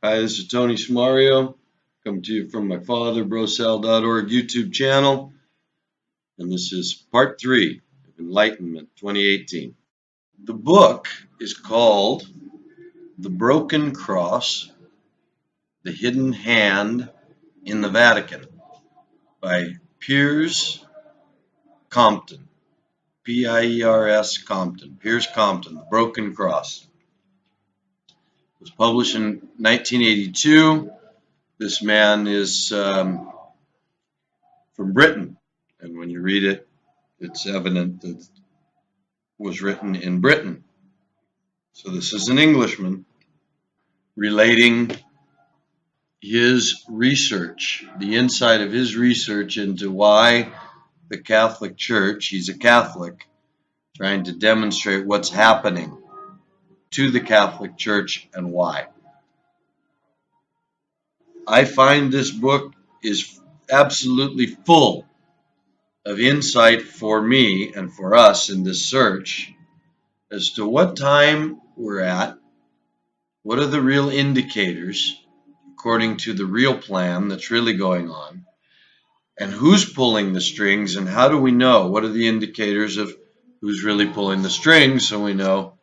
Hi, this is Tony Smario, coming to you from my father, BroSal.org YouTube channel, and this is part 3 of Enlightenment 2018. The book is called The Broken Cross, The Hidden Hand in the Vatican by Piers Compton, Piers Compton, Piers Compton, The Broken Cross. It was published in 1982. This man is from Britain, and when you read it, it's evident that it was written in Britain. So this is an Englishman relating his research, the insight of his research into why the Catholic Church, he's a Catholic, trying to demonstrate what's happening to the Catholic Church and why. I find this book is absolutely full of insight for me and for us in this search as to what time we're at, what are the real indicators according to the real plan that's really going on, and who's pulling the strings, and how do we know? What are the indicators of who's really pulling the strings so we know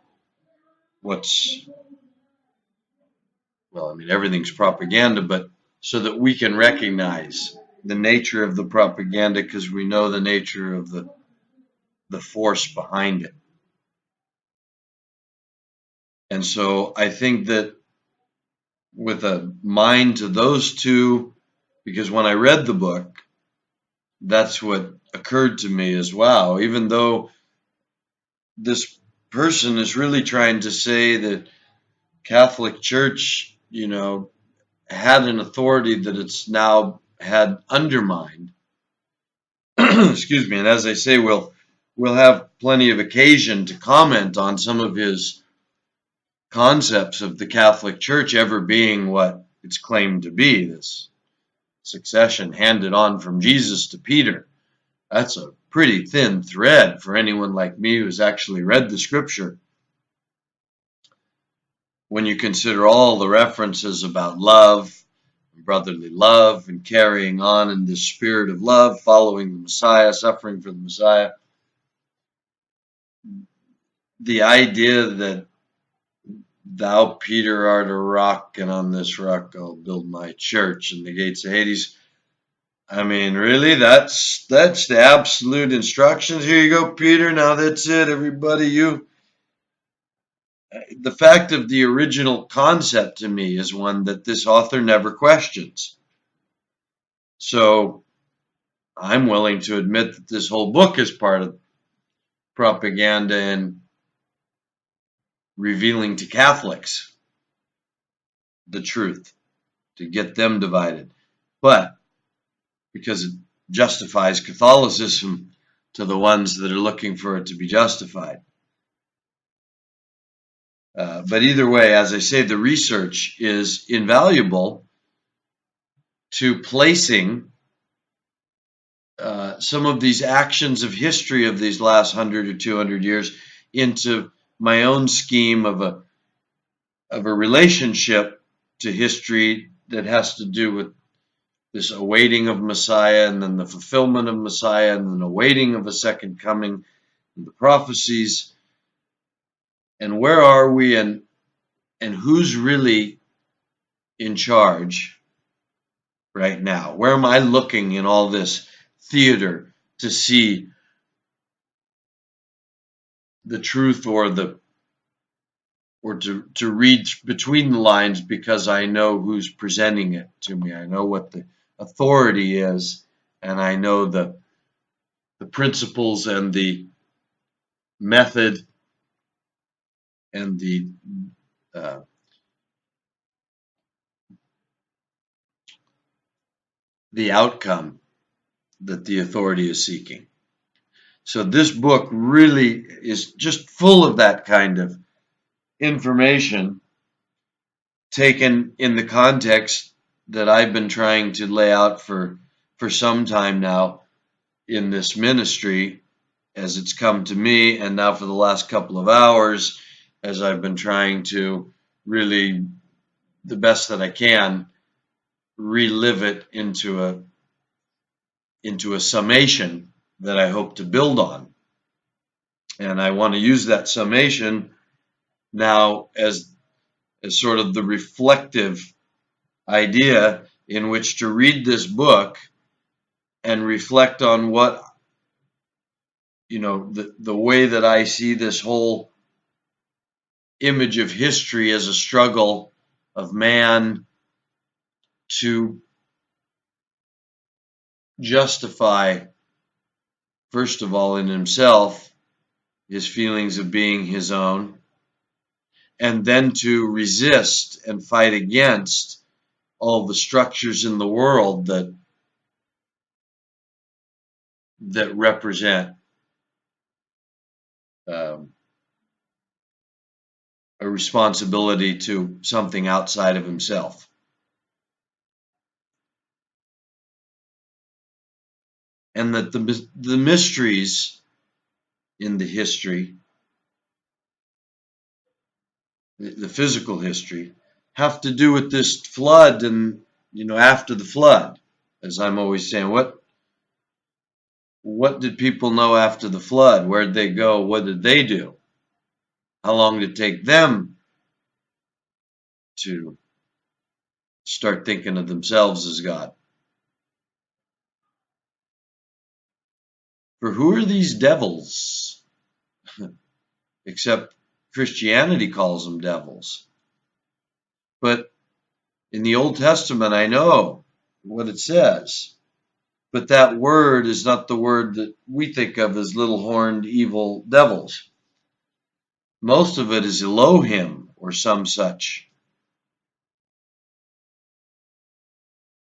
what's, well, I mean, everything's propaganda, but so that we can recognize the nature of the propaganda because we know the nature of the force behind it. And so I think that with a mind to those two, because when I read the book, that's what occurred to me as wow, even though this person is really trying to say that Catholic Church, had an authority that it's now had undermined. Excuse me. And as I say, we'll have plenty of occasion to comment on some of his concepts of the Catholic Church ever being what it's claimed to be, this succession handed on from Jesus to Peter. That's a pretty thin thread for anyone like me who's actually read the scripture. When you consider all the references about love, brotherly love, and carrying on in the spirit of love, following the Messiah, suffering for the Messiah, the idea that thou, Peter, art a rock, and on this rock I'll build my church, and the gates of Hades. I mean, really, that's the absolute instructions. Here you go, Peter. Now that's it, everybody. The fact of the original concept to me is one that this author never questions. So I'm willing to admit that this whole book is part of propaganda and revealing to Catholics the truth, to get them divided. But because it justifies Catholicism to the ones that are looking for it to be justified. But either way, as I say, the research is invaluable to placing some of these actions of history of these last 100 or 200 years into my own scheme of a relationship to history that has to do with this awaiting of Messiah, and then the fulfillment of Messiah, and then awaiting of a second coming, and the prophecies, and where are we, and who's really in charge right now? Where am I looking in all this theater to see the truth, or to read between the lines, because I know who's presenting it to me. I know what the authority is, and I know the principles and the method and the outcome that the authority is seeking. So this book really is just full of that kind of information taken in the context that I've been trying to lay out for some time now in this ministry as it's come to me, and now for the last couple of hours as I've been trying to really the best that I can, relive it into a summation that I hope to build on. And I want to use that summation now as sort of the reflective idea in which to read this book and reflect on what, the way that I see this whole image of history as a struggle of man to justify, first of all, in himself, his feelings of being his own, and then to resist and fight against all the structures in the world that represent um, a responsibility to something outside of himself. And that the mysteries in the history, the physical history, have to do with this flood and, after the flood. As I'm always saying, what did people know after the flood? Where did they go? What did they do? How long did it take them to start thinking of themselves as God? For who are these devils? Except Christianity calls them devils. But in the Old Testament, I know what it says. But that word is not the word that we think of as little horned evil devils. Most of it is Elohim or some such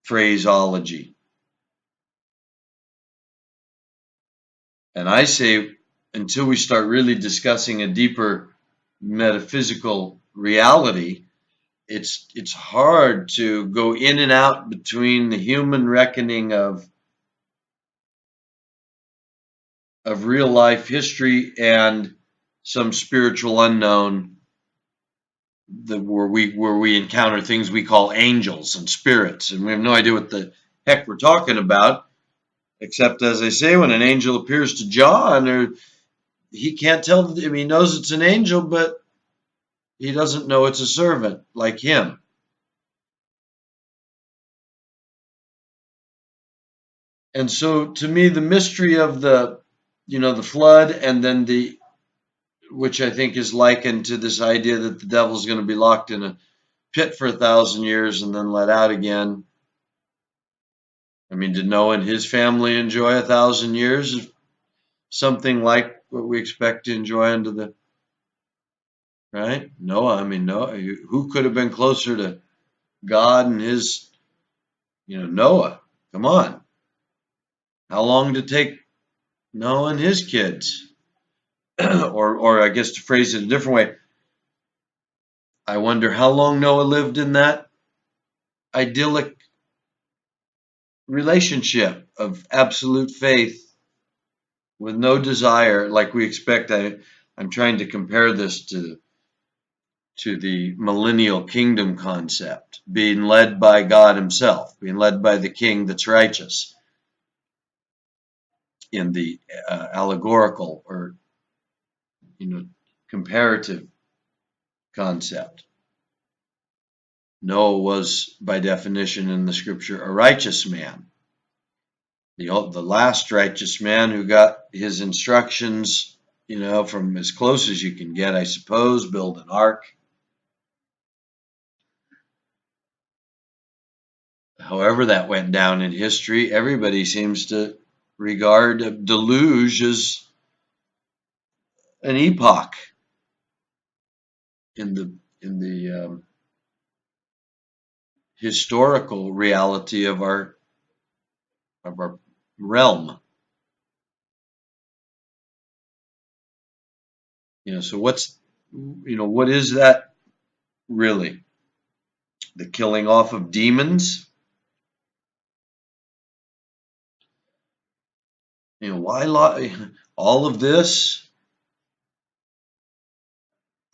phraseology. And I say, until we start really discussing a deeper metaphysical reality, it's hard to go in and out between the human reckoning of real life history and some spiritual unknown where we encounter things we call angels and spirits, and we have no idea what the heck we're talking about, except, as I say, when an angel appears to John, he can't tell. I mean, he knows it's an angel, but he doesn't know it's a servant like him. And so, to me, the mystery of the flood, and then which I think is likened to this idea that the devil's going to be locked in a pit for 1,000 years and then let out again. I mean, did Noah and his family enjoy 1,000 years? Something like what we expect to enjoy under the, right? Noah, who could have been closer to God and his, Noah? Come on. How long did it take Noah and his kids? or I guess to phrase it a different way, I wonder how long Noah lived in that idyllic relationship of absolute faith with no desire like we expect. I'm trying to compare this to the millennial kingdom concept, being led by God himself, being led by the king that's righteous in the allegorical or comparative concept. Noah was, by definition in the scripture, a righteous man. The last righteous man who got his instructions, from as close as you can get, I suppose, build an ark. However that went down in history, everybody seems to regard a deluge as an epoch in the historical reality of our realm. So what is that really? The killing off of demons? Why all of this?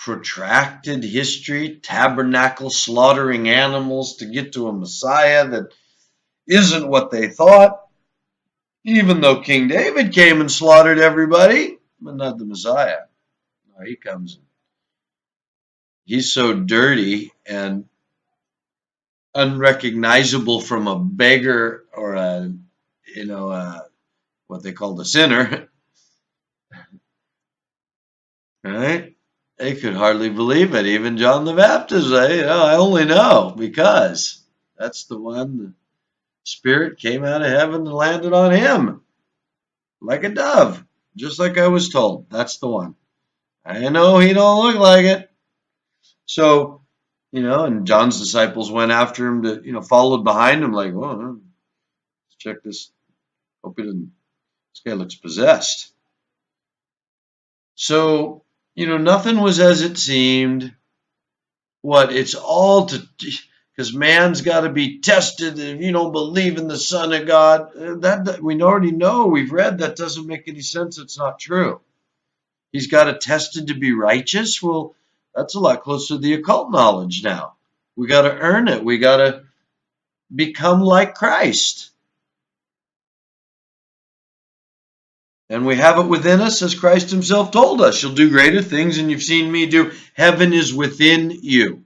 protracted history, tabernacle slaughtering animals to get to a Messiah that isn't what they thought, even though King David came and slaughtered everybody, but not the Messiah. No, he comes. He's so dirty and unrecognizable from a beggar or a, what they called a sinner, right? They could hardly believe it. Even John the Baptist, I only know because that's the one. The Spirit came out of heaven and landed on him like a dove, just like I was told. That's the one. I know he don't look like it. So, and John's disciples went after him to, followed behind him like, well, let's check this. Hope he didn't. This guy looks possessed. So, nothing was as it seemed. It's all because man's got to be tested. If you don't believe in the Son of God, that we already know. We've read that doesn't make any sense. It's not true. He's got to tested to be righteous. Well, that's a lot closer to the occult knowledge now. We got to earn it. We got to become like Christ. And we have it within us, as Christ himself told us. You'll do greater things than you've seen me do. Heaven is within you.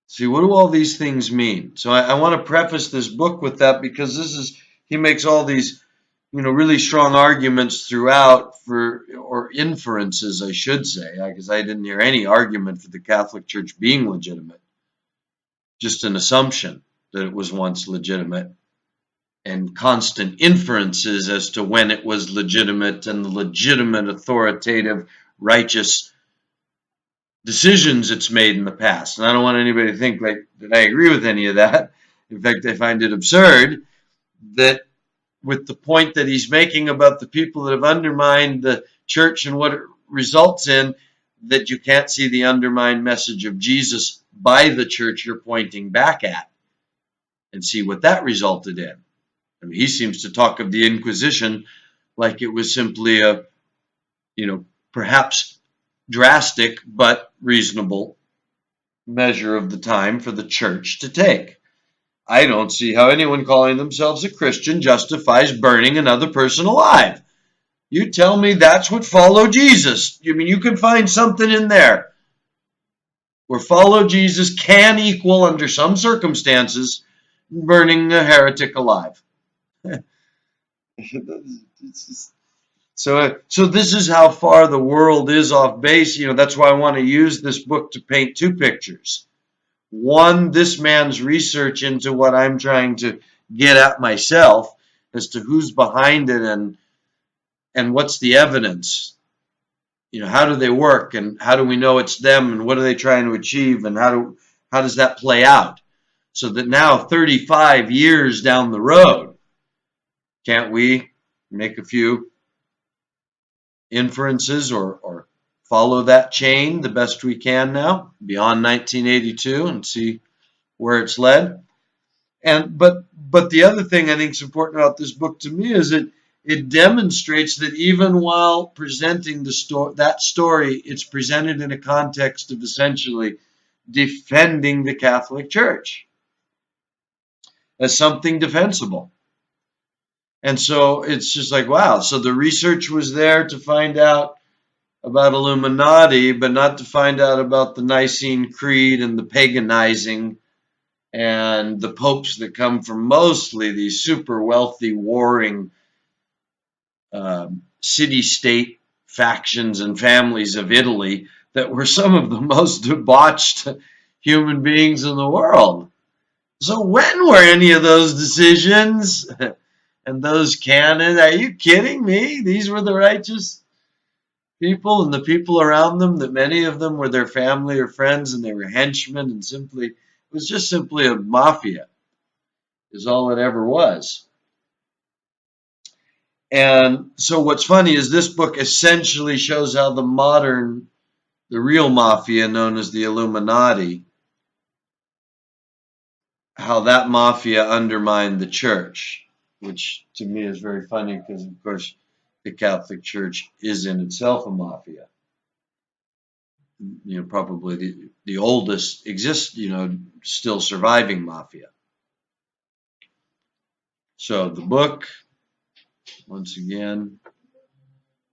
See, what do all these things mean? So I want to preface this book with that because he makes all these, really strong arguments throughout or inferences, I should say, because I didn't hear any argument for the Catholic Church being legitimate. Just an assumption that it was once legitimate and constant inferences as to when it was legitimate and the legitimate, authoritative, righteous decisions it's made in the past. And I don't want anybody to think that I agree with any of that. In fact, I find it absurd that with the point that he's making about the people that have undermined the church and what it results in, that you can't see the undermined message of Jesus by the church you're pointing back at and see what that resulted in. I mean, he seems to talk of the Inquisition like it was simply a, perhaps drastic but reasonable measure of the time for the church to take. I don't see how anyone calling themselves a Christian justifies burning another person alive. You tell me that's what follow Jesus. I mean, you can find something in there where follow Jesus can equal, under some circumstances, burning a heretic alive. So this is how far the world is off base. That's why I want to use this book to paint two pictures. One, this man's research into what I'm trying to get at myself as to who's behind it and what's the evidence. How do they work and how do we know it's them and what are they trying to achieve and how does that play out? So that now 35 years down the road, can't we make a few inferences or follow that chain the best we can now beyond 1982 and see where it's led? But the other thing I think is important about this book to me is it demonstrates that even while presenting that story, it's presented in a context of essentially defending the Catholic Church as something defensible. And so it's just like, wow, so the research was there to find out about Illuminati, but not to find out about the Nicene Creed and the paganizing and the popes that come from mostly these super wealthy, warring city-state factions and families of Italy that were some of the most debauched human beings in the world. So when were any of those decisions and those canons? Are you kidding me? These were the righteous people and the people around them, that many of them were their family or friends and they were henchmen, and it was just simply a mafia is all it ever was. And so what's funny is this book essentially shows how the real mafia known as the Illuminati, how that mafia undermined the church, which to me is very funny because, of course, the Catholic Church is in itself a mafia. Probably the oldest still surviving mafia. So the book, once again,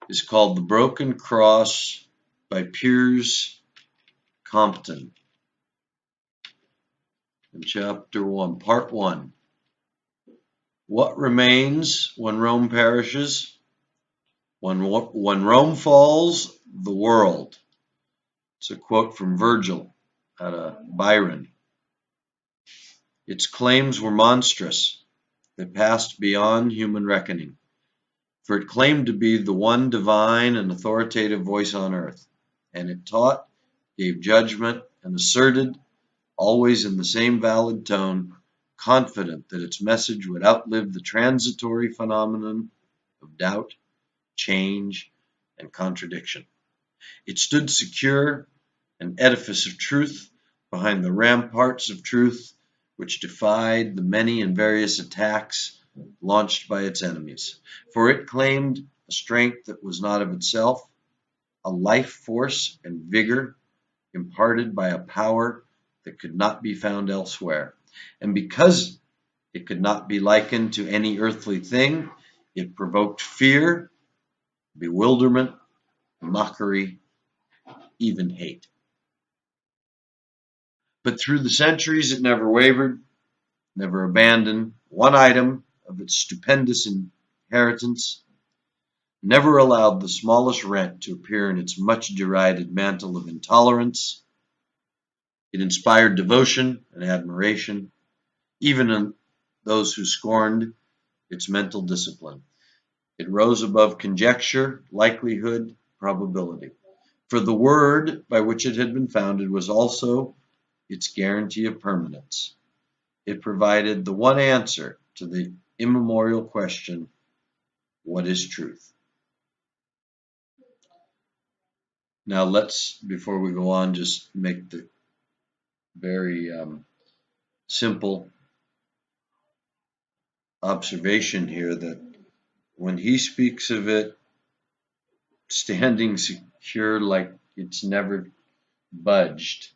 is called The Broken Cross by Piers Compton. In chapter 1, part 1. What remains when Rome perishes? When Rome falls, the world. It's a quote from Virgil out of Byron. Its claims were monstrous. They passed beyond human reckoning, for it claimed to be the one divine and authoritative voice on earth, and it taught, gave judgment, and asserted, always in the same valid tone, confident that its message would outlive the transitory phenomenon of doubt, change, and contradiction. It stood secure, an edifice of truth, behind the ramparts of truth, which defied the many and various attacks launched by its enemies. For it claimed a strength that was not of itself, a life force and vigor imparted by a power that could not be found elsewhere. And because it could not be likened to any earthly thing, it provoked fear, bewilderment, mockery, even hate. But through the centuries, it never wavered, never abandoned one item of its stupendous inheritance, never allowed the smallest rent to appear in its much derided mantle of intolerance. It inspired devotion and admiration, even in those who scorned its mental discipline. It rose above conjecture, likelihood, probability. For the word by which it had been founded was also its guarantee of permanence. It provided the one answer to the immemorial question, what is truth? Now let's, before we go on, just make the very simple observation here that when he speaks of it standing secure like it's never budged,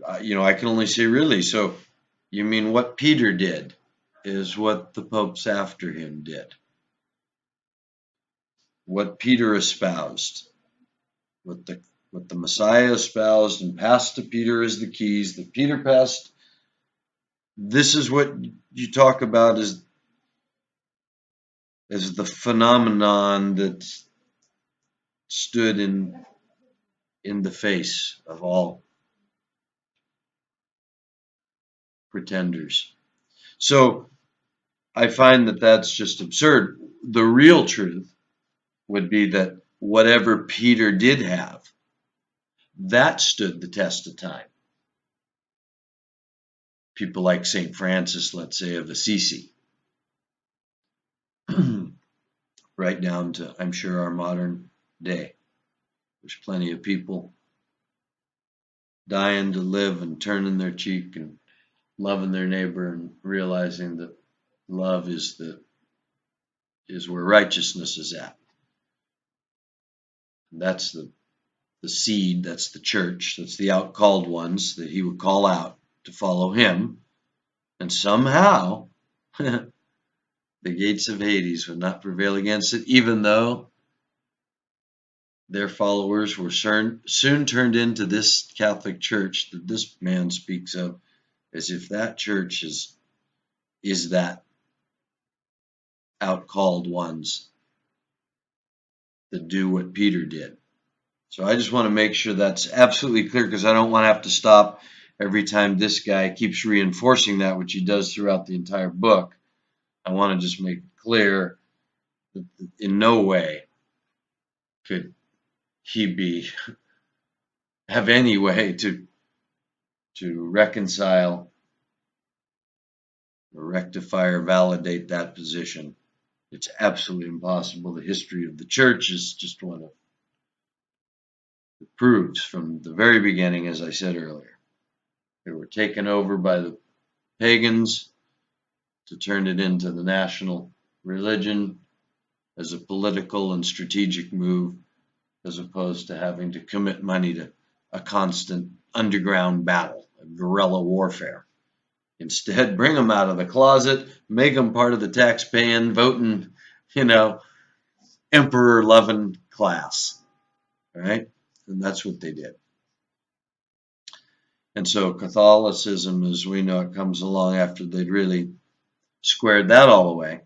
I can only say really. So you mean what Peter did is what the popes after him did. What Peter espoused, what the Messiah espoused and passed to Peter as the keys that Peter passed. This is what you talk about as the phenomenon that stood in the face of all pretenders. So I find that that's just absurd. The real truth would be that whatever Peter did have, that stood the test of time. People like St. Francis, let's say, of Assisi, right down to, I'm sure, our modern day. There's plenty of people dying to live and turning their cheek and loving their neighbor and realizing that love is where righteousness is at. And that's the seed, that's the church, that's the outcalled ones that he would call out to follow him. And somehow the gates of Hades would not prevail against it, even though their followers were soon turned into this Catholic Church that this man speaks of, as if that church is that outcalled ones that do what Peter did. So I just want to make sure that's absolutely clear, because I don't want to have to stop every time this guy keeps reinforcing that, which he does throughout the entire book. I want to just make it clear that in no way could he have any way to reconcile or rectify or validate that position. It's absolutely impossible. The history of the church is just one of it proves from the very beginning, as I said earlier. They were taken over by the pagans to turn it into the national religion, as a political and strategic move, as opposed to having to commit money to a constant underground battle, a guerrilla warfare. Instead, bring them out of the closet, make them part of the tax-paying, voting, emperor-loving class, right? And that's what they did. And so Catholicism, as we know it, comes along after they'd really squared that all away,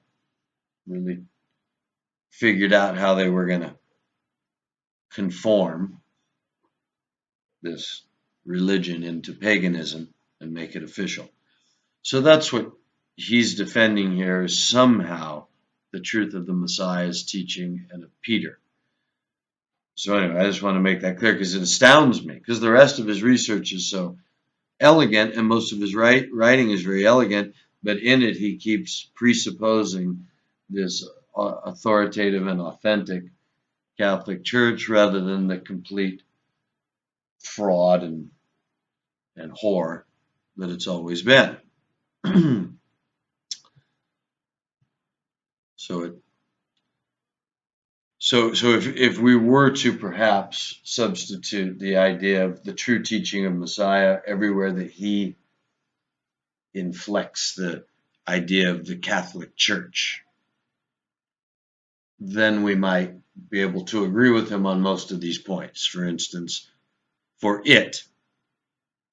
really figured out how they were going to conform this religion into paganism and make it official. So that's what he's defending here, is somehow the truth of the Messiah's teaching and of Peter. So anyway, I just want to make that clear because it astounds me, because the rest of his research is so elegant, and most of his writing is very elegant, but in it he keeps presupposing this authoritative and authentic Catholic Church rather than the complete fraud and whore that it's always been. So if we were to perhaps substitute the idea of the true teaching of Messiah everywhere that he inflects the idea of the Catholic Church, then we might be able to agree with him on most of these points. For instance, for it,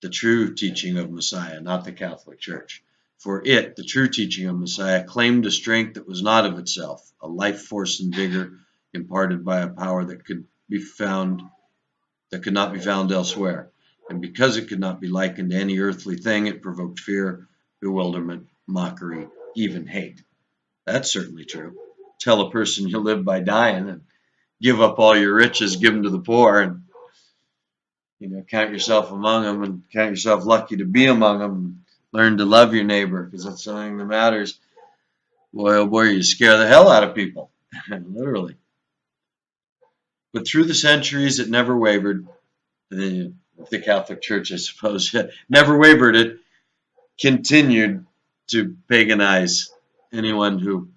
the true teaching of Messiah, not the Catholic Church, for it, the true teaching of Messiah, claimed a strength that was not of itself, a life force and vigor imparted by a power that could not be found elsewhere. And because it could not be likened to any earthly thing, it provoked fear, bewilderment, mockery, even hate. That's certainly true. Tell a person you live by dying and give up all your riches, give them to the poor, and count yourself among them and count yourself lucky to be among them. And learn to love your neighbor, because that's something that matters. Boy, oh boy, you scare the hell out of people, literally. But through the centuries, it never wavered. The Catholic Church, I suppose, never wavered. It continued to paganize anyone who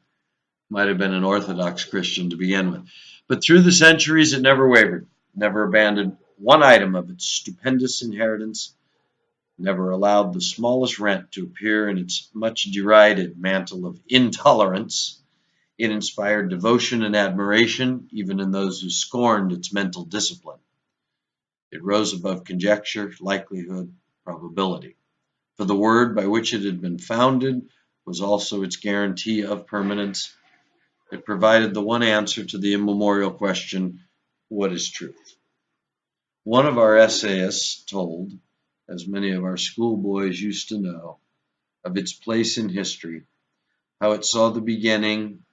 might have been an Orthodox Christian to begin with. But through the centuries, it never wavered, never abandoned one item of its stupendous inheritance, never allowed the smallest rent to appear in its much derided mantle of intolerance. It inspired devotion and admiration, even in those who scorned its mental discipline. It rose above conjecture, likelihood, probability. For the word by which it had been founded was also its guarantee of permanence. It provided the one answer to the immemorial question, what is truth? One of our essayists told, as many of our schoolboys used to know, of its place in history, how it saw the beginning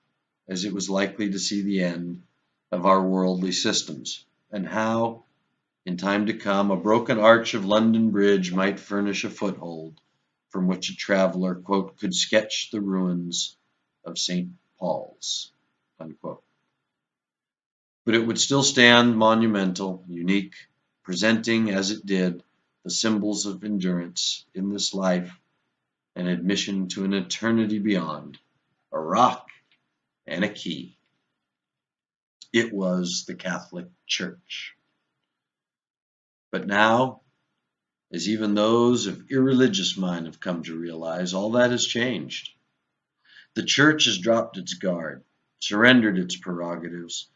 as it was likely to see the end of our worldly systems, and how, in time to come, a broken arch of London Bridge might furnish a foothold from which a traveler, quote, could sketch the ruins of St. Paul's, unquote. But it would still stand monumental, unique, presenting as it did the symbols of endurance in this life and admission to an eternity beyond, a rock and a key. It was the Catholic Church. But now, as even those of irreligious mind have come to realize, all that has changed. The Church has dropped its guard, surrendered its prerogatives,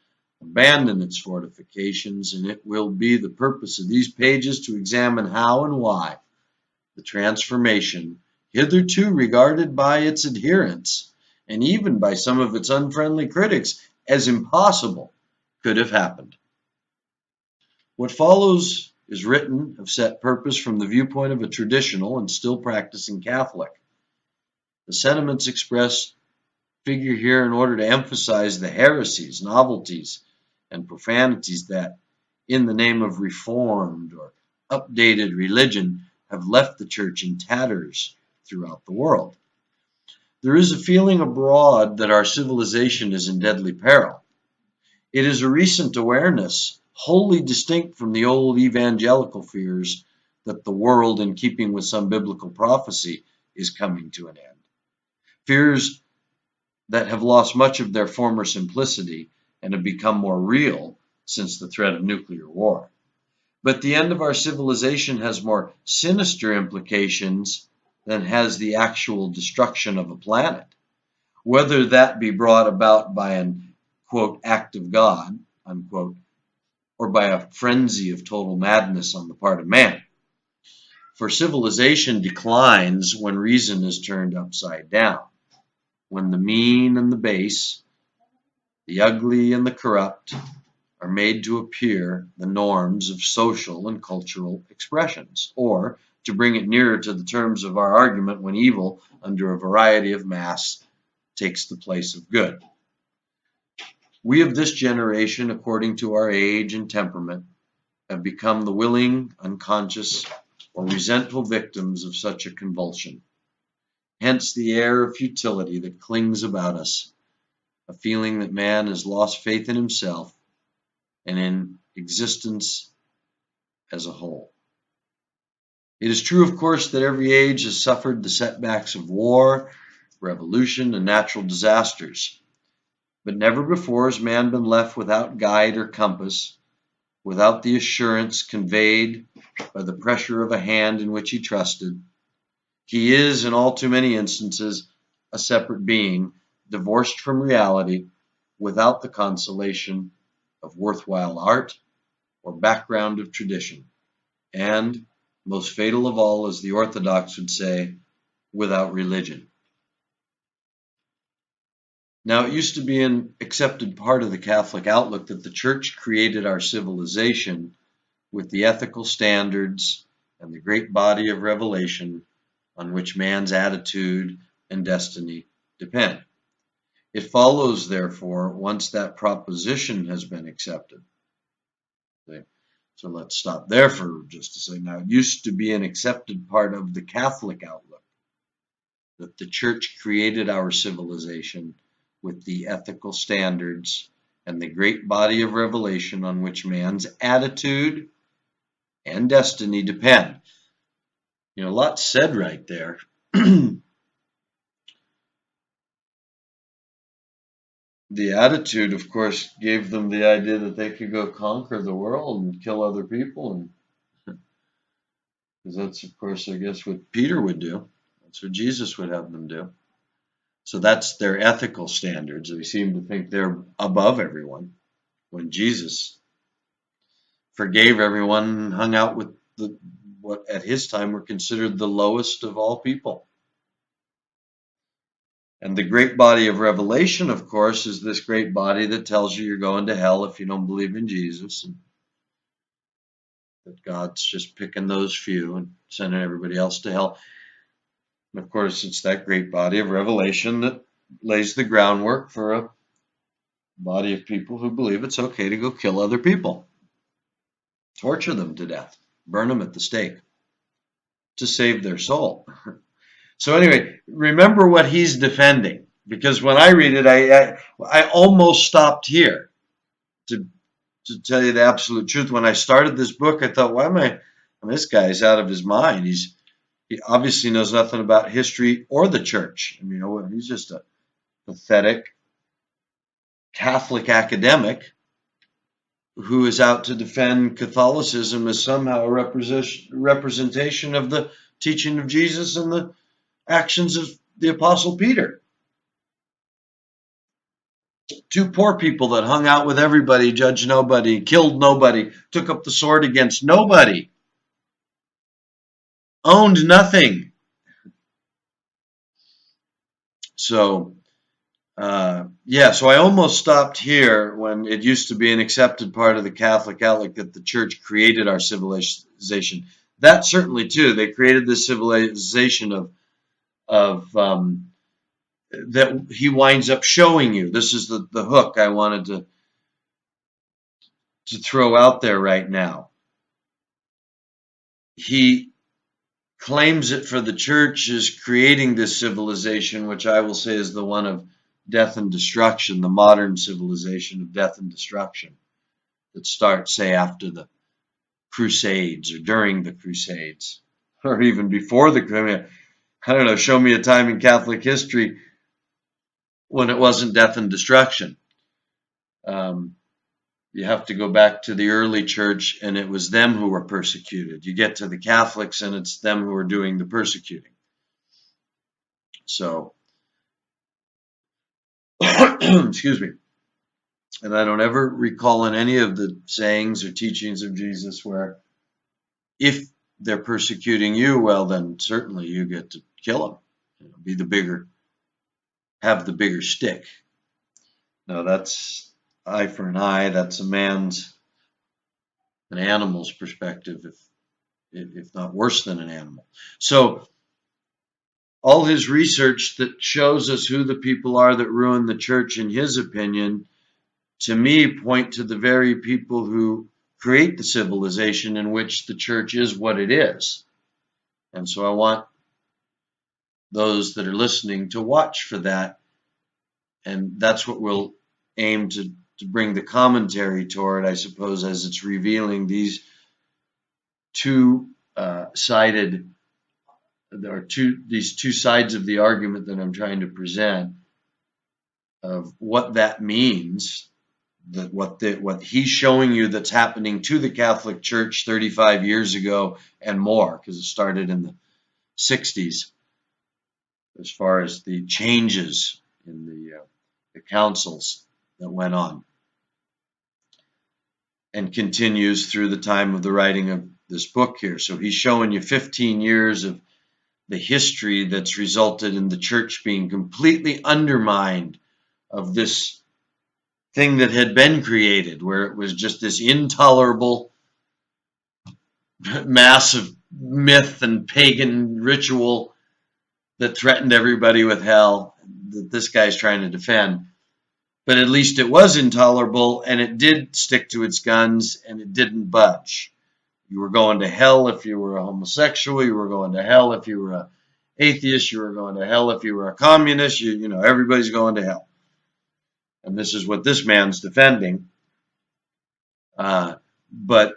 abandoned its fortifications, and it will be the purpose of these pages to examine how and why the transformation, hitherto regarded by its adherents, and even by some of its unfriendly critics, as impossible, could have happened. What follows is written of set purpose from the viewpoint of a traditional and still practicing Catholic. The sentiments expressed figure here in order to emphasize the heresies, novelties, and profanities that, in the name of reformed or updated religion, have left the Church in tatters throughout the world. There is a feeling abroad that our civilization is in deadly peril. It is a recent awareness, wholly distinct from the old evangelical fears, that the world, in keeping with some biblical prophecy, is coming to an end. Fears that have lost much of their former simplicity and have become more real since the threat of nuclear war. But the end of our civilization has more sinister implications than has the actual destruction of a planet, whether that be brought about by an, quote, act of God, unquote, or by a frenzy of total madness on the part of man. For civilization declines when reason is turned upside down, when the mean and the base, the ugly and the corrupt, are made to appear the norms of social and cultural expressions, or, to bring it nearer to the terms of our argument, when evil, under a variety of masks, takes the place of good. We of this generation, according to our age and temperament, have become the willing, unconscious, or resentful victims of such a convulsion. Hence the air of futility that clings about us, a feeling that man has lost faith in himself and in existence as a whole. It is true, of course, that every age has suffered the setbacks of war, revolution, and natural disasters. But never before has man been left without guide or compass, without the assurance conveyed by the pressure of a hand in which he trusted. He is, in all too many instances, a separate being, divorced from reality, without the consolation of worthwhile art or background of tradition, and, most fatal of all, as the Orthodox would say, without religion. Now, it used to be an accepted part of the Catholic outlook that the Church created our civilization with the ethical standards and the great body of revelation on which man's attitude and destiny depend. It follows, therefore, once that proposition has been accepted. So let's stop there for just a second. Now, it used to be an accepted part of the Catholic outlook that the Church created our civilization with the ethical standards and the great body of revelation on which man's attitude and destiny depend. A lot said right there. The attitude, of course, gave them the idea that they could go conquer the world and kill other people. Because that's, of course, I guess what Peter would do. That's what Jesus would have them do. So that's their ethical standards. They seem to think they're above everyone, when Jesus forgave everyone and hung out with what at his time were considered the lowest of all people. And the great body of revelation, of course, is this great body that tells you you're going to hell if you don't believe in Jesus, and that God's just picking those few and sending everybody else to hell. And of course, it's that great body of revelation that lays the groundwork for a body of people who believe it's okay to go kill other people, torture them to death, burn them at the stake to save their soul. So anyway, remember what he's defending, because when I read it, I almost stopped here. To tell you the absolute truth, when I started this book, I thought, this guy's out of his mind. He obviously knows nothing about history or the church. He's just a pathetic Catholic academic who is out to defend Catholicism as somehow a representation of the teaching of Jesus and the actions of the Apostle Peter. Two poor people that hung out with everybody, judged nobody, killed nobody, took up the sword against nobody, owned nothing. So, so I almost stopped here when it used to be an accepted part of the Catholic outlook that the Church created our civilization. That certainly, too, they created this civilization of that he winds up showing you. This is the hook I wanted to throw out there right now. He claims it for the church is creating this civilization, which I will say is the one of death and destruction, the modern civilization of death and destruction that starts, say, after the Crusades or during the Crusades or even before the Crusades. I don't know, show me a time in Catholic history when it wasn't death and destruction. You have to go back to the early church, and it was them who were persecuted. You get to the Catholics, and it's them who are doing the persecuting. So, excuse me. And I don't ever recall in any of the sayings or teachings of Jesus where if they're persecuting you, well, then certainly you get to kill them. Be the bigger, have the bigger stick. No, that's eye for an eye. That's an animal's perspective, if not worse than an animal. So all his research that shows us who the people are that ruin the church, in his opinion, to me, point to the very people who create the civilization in which the church is what it is. And so I want those that are listening to watch for that. And that's what we'll aim to bring the commentary toward, I suppose, as it's revealing these these two sides of the argument that I'm trying to present, of what that means, that what he's showing you that's happening to the Catholic Church 35 years ago and more, because it started in the 60s, as far as the changes in the councils that went on, and continues through the time of the writing of this book here. So he's showing you 15 years of the history that's resulted in the church being completely undermined of this thing that had been created, where it was just this intolerable mass of myth and pagan ritual that threatened everybody with hell, that this guy's trying to defend. But at least it was intolerable, and it did stick to its guns, and it didn't budge. You were going to hell if you were a homosexual. You were going to hell if you were an atheist. You were going to hell if you were a communist. You know, everybody's going to hell. And this is what this man's defending. But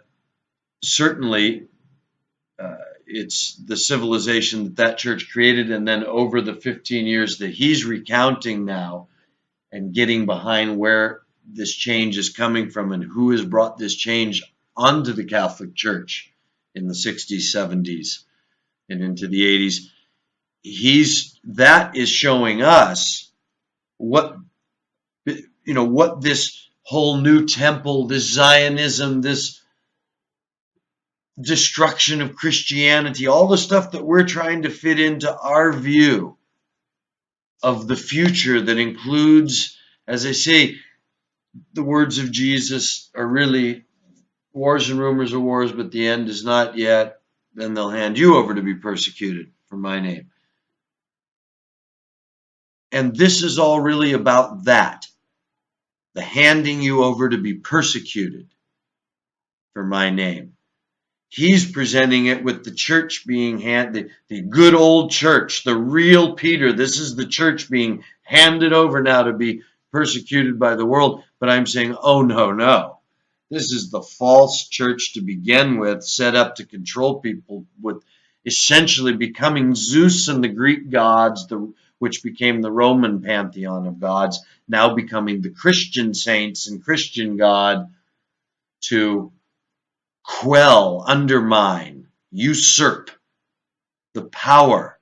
certainly, it's the civilization that church created, and then over the 15 years that he's recounting now and getting behind where this change is coming from and who has brought this change onto the Catholic Church in the 60s, 70s, and into the 80s. That is showing us what this whole new temple, this Zionism, this destruction of Christianity, all the stuff that we're trying to fit into our view of the future that includes, as I say, the words of Jesus are really wars and rumors of wars, but the end is not yet. Then they'll hand you over to be persecuted for my name. And this is all really about that. The handing you over to be persecuted for my name. He's presenting it with the church being the good old church, the real Peter. This is the church being handed over now to be persecuted by the world. But I'm saying, oh, no. This is the false church to begin with, set up to control people, with essentially becoming Zeus and the Greek gods, which became the Roman pantheon of gods, now becoming the Christian saints and Christian God, to quell, undermine, usurp the power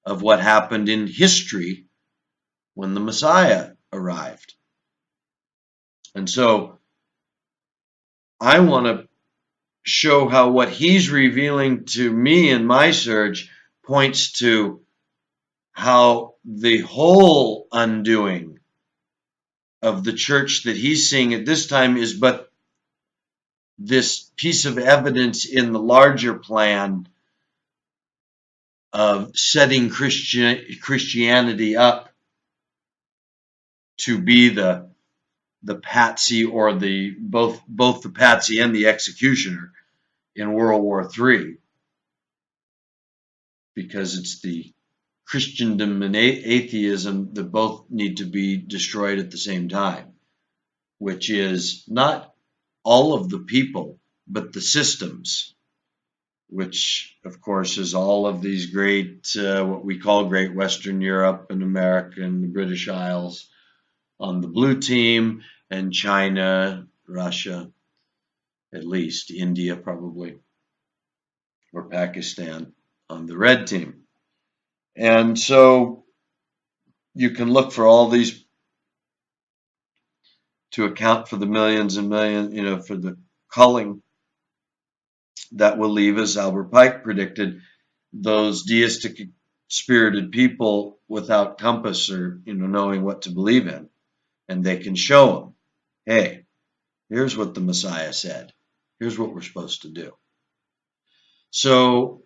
of what happened in history when the Messiah arrived. And so I want to show how what he's revealing to me in my search points to how the whole undoing of the church that he's seeing at this time is but this piece of evidence in the larger plan of setting Christianity up to be the patsy, or both the patsy and the executioner in World War III, because it's the Christendom and atheism that both need to be destroyed at the same time, which is not all of the people, but the systems which of course is all of these great, what we call Great Western Europe and America and the British Isles on the blue team, and China, Russia, at least India probably, or Pakistan on the red team. And so you can look for all these to account for the millions and millions, for the culling that will leave, as Albert Pike predicted, those deistic spirited people without compass or knowing what to believe in. And they can show them, hey, here's what the Messiah said. Here's what we're supposed to do. So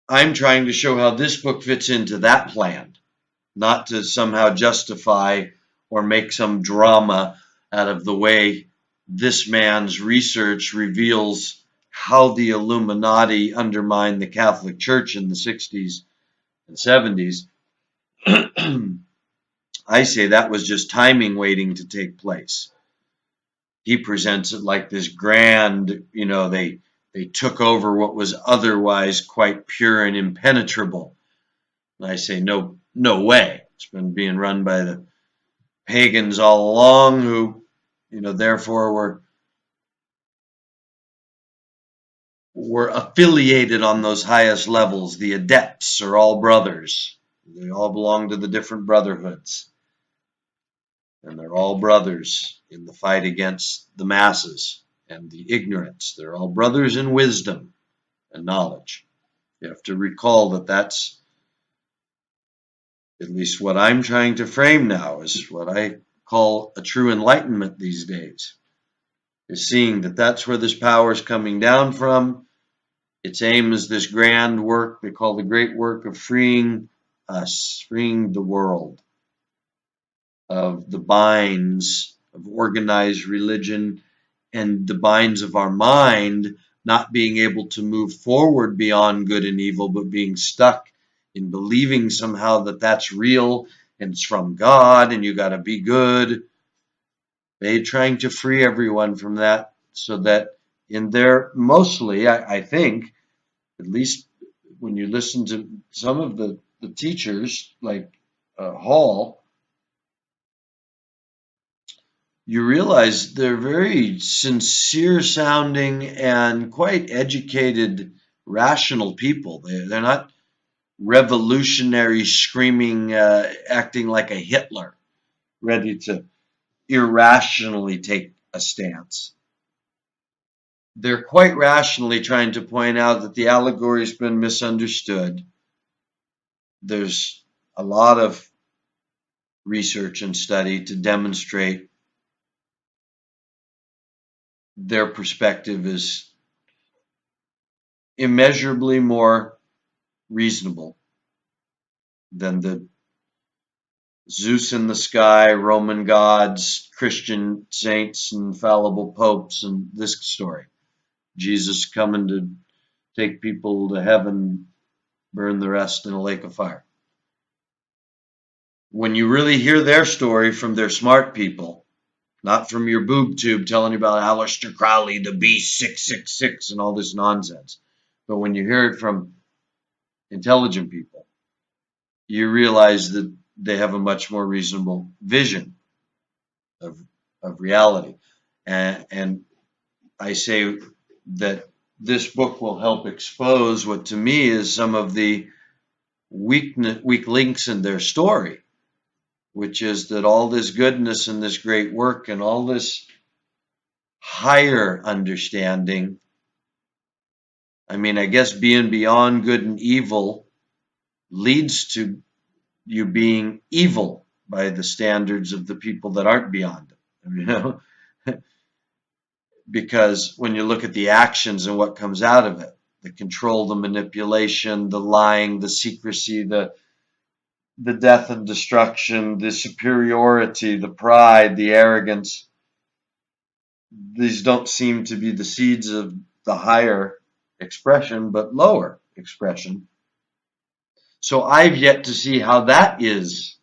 I'm trying to show how this book fits into that plan, not to somehow justify or make some drama out of the way this man's research reveals how the Illuminati undermined the Catholic Church in the 60s and 70s. I say that was just timing waiting to take place. He presents it like this grand, they took over what was otherwise quite pure and impenetrable. And I say, no way. It's been being run by the pagans all along who, therefore were affiliated on those highest levels. The adepts are all brothers. They all belong to the different brotherhoods. And they're all brothers in the fight against the masses and the ignorance. They're all brothers in wisdom and knowledge. You have to recall that that's at least what I'm trying to frame now is what I call a true enlightenment these days, is seeing that that's where this power is coming down from. Its aim is this grand work they call the great work of freeing us, freeing the world of the binds of organized religion and the binds of our mind, not being able to move forward beyond good and evil, but being stuck in believing somehow that that's real and it's from God and you got to be good. They're trying to free everyone from that so that in their, mostly, I think, at least when you listen to some of the teachers like Hall, you realize they're very sincere sounding and quite educated, rational people. They're not revolutionary, screaming, acting like a Hitler, ready to irrationally take a stance. They're quite rationally trying to point out that the allegory's been misunderstood. There's a lot of research and study to demonstrate their perspective is immeasurably more reasonable than the Zeus in the sky, Roman gods, Christian saints, and fallible popes, and this story. Jesus coming to take people to heaven, burn the rest in a lake of fire. When you really hear their story from their smart people, not from your boob tube telling you about Aleister Crowley, the Beast 666, and all this nonsense, but when you hear it from intelligent people, you realize that they have a much more reasonable vision of reality. And I say that this book will help expose what to me is some of the weak links in their story, which is that all this goodness and this great work and all this higher understanding, I mean, I guess being beyond good and evil leads to you being evil by the standards of the people that aren't beyond it, because when you look at the actions and what comes out of it, the control, the manipulation, the lying, the secrecy, the death and destruction, the superiority, the pride, the arrogance, these don't seem to be the seeds of the higher expression, but lower expression. So I've yet to see how that is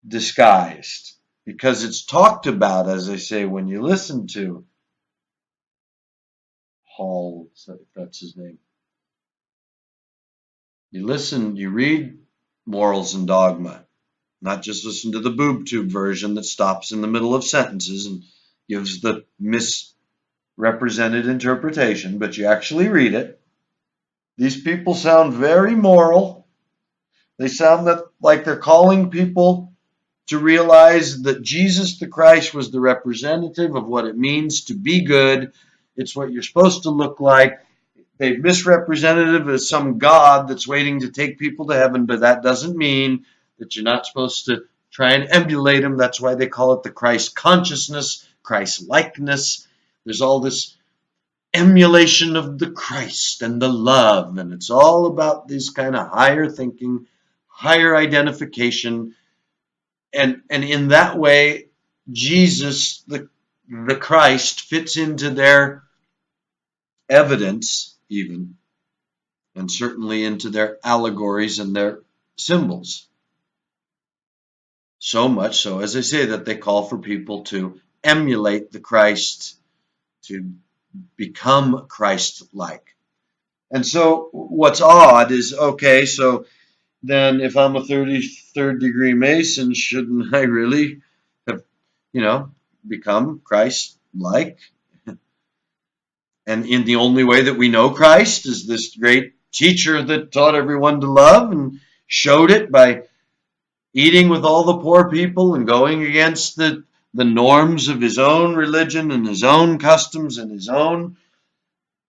disguised, because it's talked about, as I say, when you listen to Paul, if that's his name. You listen, you read Morals and Dogma, not just listen to the boob tube version that stops in the middle of sentences and gives the misrepresented interpretation, but you actually read it. These people sound very moral. They sound like they're calling people to realize that Jesus the Christ was the representative of what it means to be good. It's what you're supposed to look like. They've misrepresented it as some God that's waiting to take people to heaven, but that doesn't mean that you're not supposed to try and emulate him. That's why they call it the Christ consciousness, Christ likeness. There's all this emulation of the Christ and the love, and it's all about this kind of higher thinking, higher identification, and in that way, Jesus, the Christ, fits into their evidence even, and certainly into their allegories and their symbols. So much so, as I say, that they call for people to emulate the Christ, to become Christ-like. And so what's odd is, okay, so then if I'm a 33rd degree Mason, shouldn't I really have, become Christ-like? And in the only way that we know Christ is this great teacher that taught everyone to love and showed it by eating with all the poor people and going against the norms of his own religion and his own customs and his own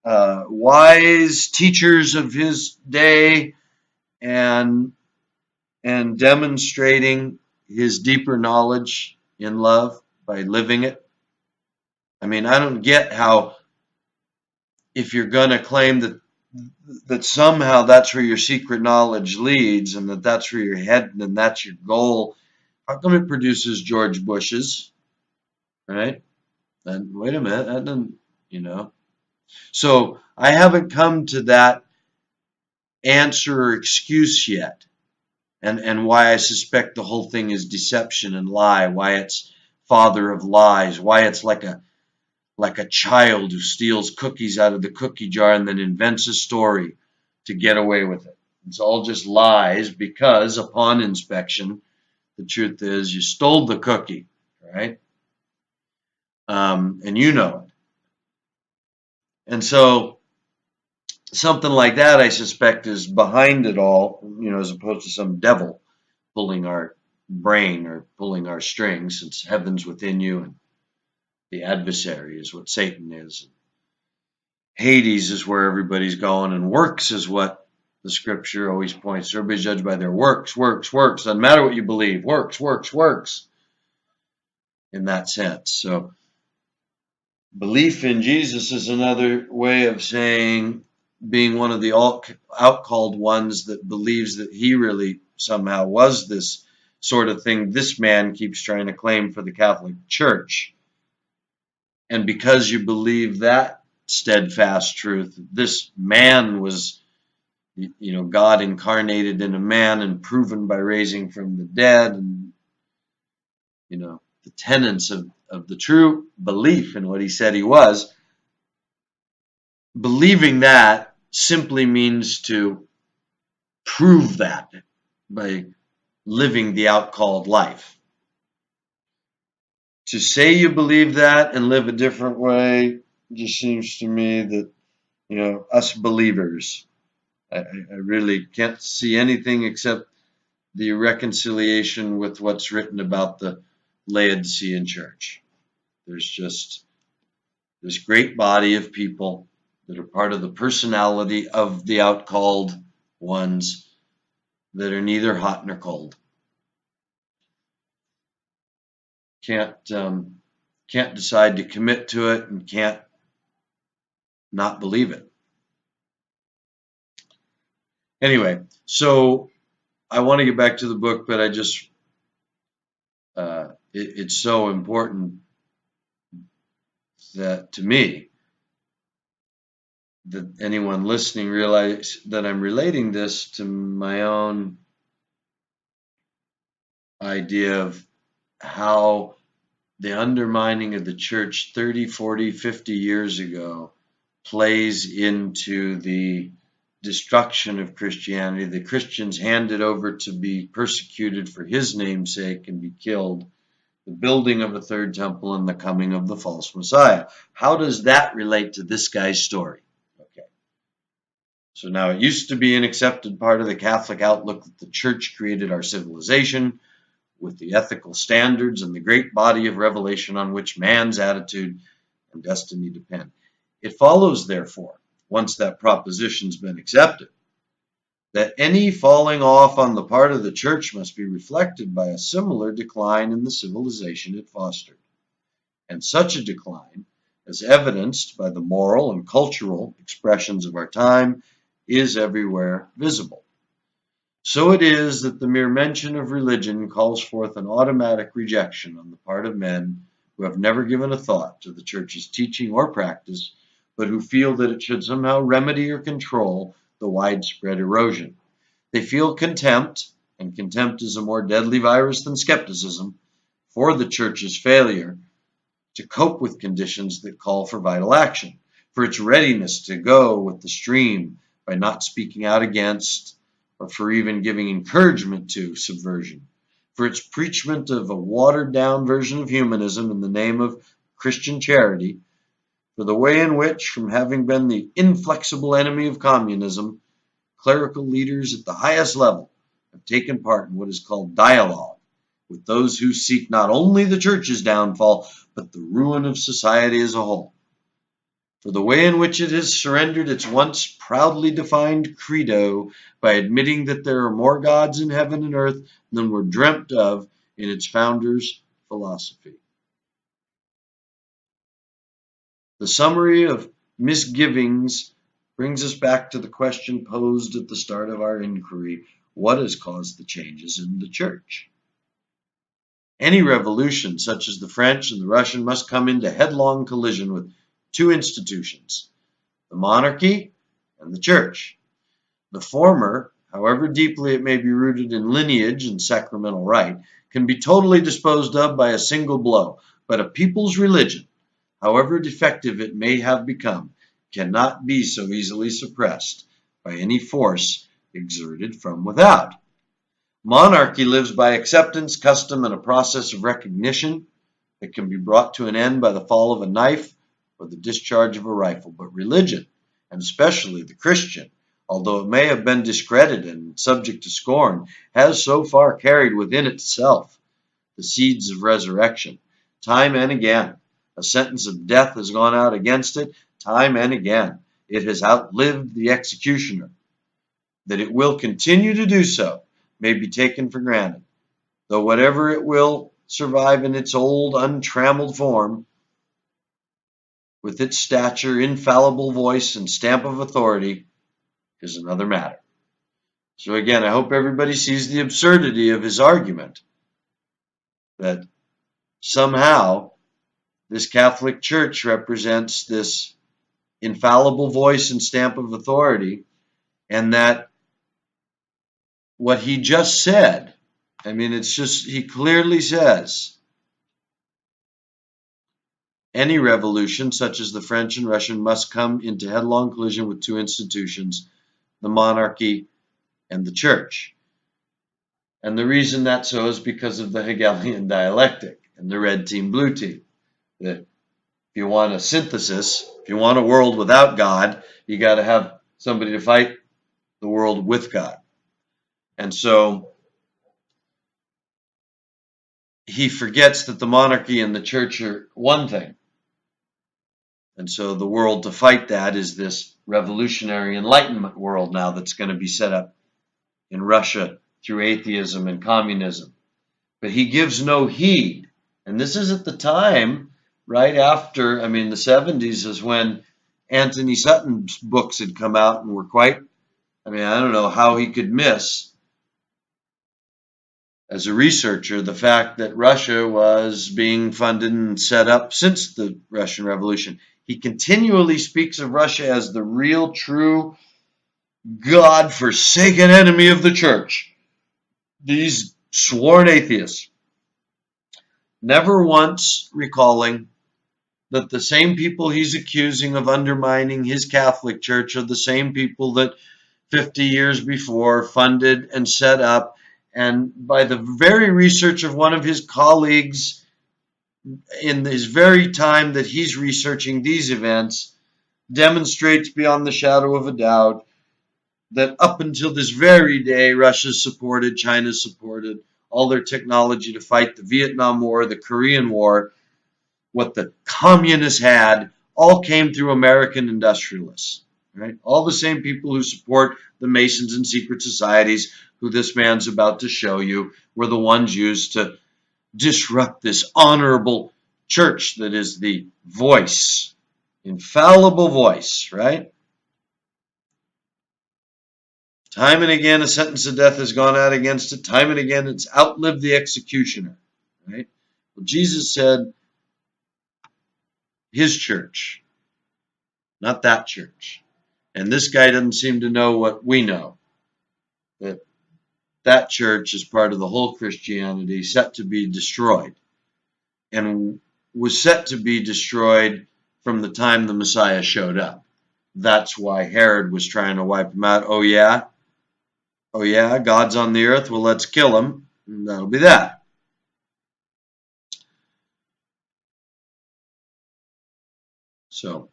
wise teachers of his day, and demonstrating his deeper knowledge in love by living it. I mean, I don't get how, if you're going to claim that somehow that's where your secret knowledge leads and that's where you're heading and that's your goal, how come it produces George Bushes, right? Then wait a minute, that doesn't. So I haven't come to that answer or excuse yet, and why I suspect the whole thing is deception and lie, why it's father of lies, why it's like a child who steals cookies out of the cookie jar and then invents a story to get away with it. It's all just lies, because upon inspection, the truth is you stole the cookie, right? And you know it. And so something like that, I suspect, is behind it all, as opposed to some devil pulling our brain or pulling our strings, since heaven's within you and the adversary is what Satan is. Hades is where everybody's going, and works is what the scripture always points to. Everybody's judged by their works, works, works. Doesn't matter what you believe. Works, works, works. In that sense. So belief in Jesus is another way of saying being one of the out-called ones that believes that he really somehow was this sort of thing this man keeps trying to claim for the Catholic Church. And because you believe that steadfast truth, this man was, God incarnated in a man and proven by raising from the dead, and, the tenets of the true belief in what he said he was, believing that simply means to prove that by living the out-called life. To say you believe that and live a different way just seems to me that, us believers, I really can't see anything except the reconciliation with what's written about the Laodicean church. There's just this great body of people that are part of the personality of the out-called ones that are neither hot nor cold. Can't decide to commit to it and can't not believe it. Anyway, so I want to get back to the book, but I just it's so important that to me that anyone listening realize that I'm relating this to my own idea of how the undermining of the church 30, 40, 50 years ago plays into the destruction of Christianity. The Christians handed over to be persecuted for his name's sake and be killed, the building of a third temple, and the coming of the false Messiah. How does that relate to this guy's story? Okay. So now it used to be an accepted part of the Catholic outlook that the church created our civilization with the ethical standards and the great body of revelation on which man's attitude and destiny depend. It follows, therefore, once that proposition's been accepted, that any falling off on the part of the church must be reflected by a similar decline in the civilization it fostered. And such a decline, as evidenced by the moral and cultural expressions of our time, is everywhere visible. So it is that the mere mention of religion calls forth an automatic rejection on the part of men who have never given a thought to the church's teaching or practice, but who feel that it should somehow remedy or control the widespread erosion. They feel contempt, and contempt is a more deadly virus than skepticism, for the church's failure to cope with conditions that call for vital action, for its readiness to go with the stream by not speaking out against, or for even giving encouragement to, subversion, for its preachment of a watered-down version of humanism in the name of Christian charity, for the way in which, from having been the inflexible enemy of communism, clerical leaders at the highest level have taken part in what is called dialogue with those who seek not only the church's downfall, but the ruin of society as a whole. For the way in which it has surrendered its once proudly defined credo by admitting that there are more gods in heaven and earth than were dreamt of in its founder's philosophy. The summary of misgivings brings us back to the question posed at the start of our inquiry: what has caused the changes in the church? Any revolution, such as the French and the Russian, must come into headlong collision with two institutions, the monarchy and the church. The former, however deeply it may be rooted in lineage and sacramental rite, can be totally disposed of by a single blow, but a people's religion, however defective it may have become, cannot be so easily suppressed by any force exerted from without. Monarchy lives by acceptance, custom, and a process of recognition that can be brought to an end by the fall of a knife or the discharge of a rifle. But religion, and especially the Christian, although it may have been discredited and subject to scorn, has so far carried within itself the seeds of resurrection. Time and again, a sentence of death has gone out against it. Time and again, it has outlived the executioner. That it will continue to do so may be taken for granted, though whatever it will survive in its old untrammeled form, with its stature, infallible voice, and stamp of authority, is another matter. So again, I hope everybody sees the absurdity of his argument that somehow this Catholic Church represents this infallible voice and stamp of authority, and that what he just said, I mean, it's just, he clearly says, any revolution, such as the French and Russian, must come into headlong collision with two institutions, the monarchy and the church. And the reason that's so is because of the Hegelian dialectic and the red team, blue team. That if you want a synthesis, if you want a world without God, you got to have somebody to fight the world with God. And so he forgets that the monarchy and the church are one thing. And so the world to fight that is this revolutionary Enlightenment world now that's going to be set up in Russia through atheism and communism. But he gives no heed. And this is at the time, right after, the 70s is when Anthony Sutton's books had come out and were quite, I don't know how he could miss, as a researcher, the fact that Russia was being funded and set up since the Russian Revolution. He continually speaks of Russia as the real, true, God-forsaken enemy of the church. These sworn atheists, never once recalling that the same people he's accusing of undermining his Catholic Church are the same people that 50 years before funded and set up, and by the very research of one of his colleagues in his very time that he's researching these events, demonstrates beyond the shadow of a doubt that up until this very day, Russia supported, China supported all their technology to fight the Vietnam War, the Korean War. What the communists had all came through American industrialists, right? All the same people who support the Masons and secret societies, who this man's about to show you, were the ones used to disrupt this honorable church that is the voice, infallible voice, right? Time and again, a sentence of death has gone out against it. Time and again, it's outlived the executioner, right? Well, Jesus said, his church, not that church. And this guy doesn't seem to know what we know, that that church is part of the whole Christianity, set to be destroyed, and was set to be destroyed from the time the Messiah showed up. That's why Herod was trying to wipe him out. Oh yeah, God's on the earth, well, let's kill him, and that'll be that. So,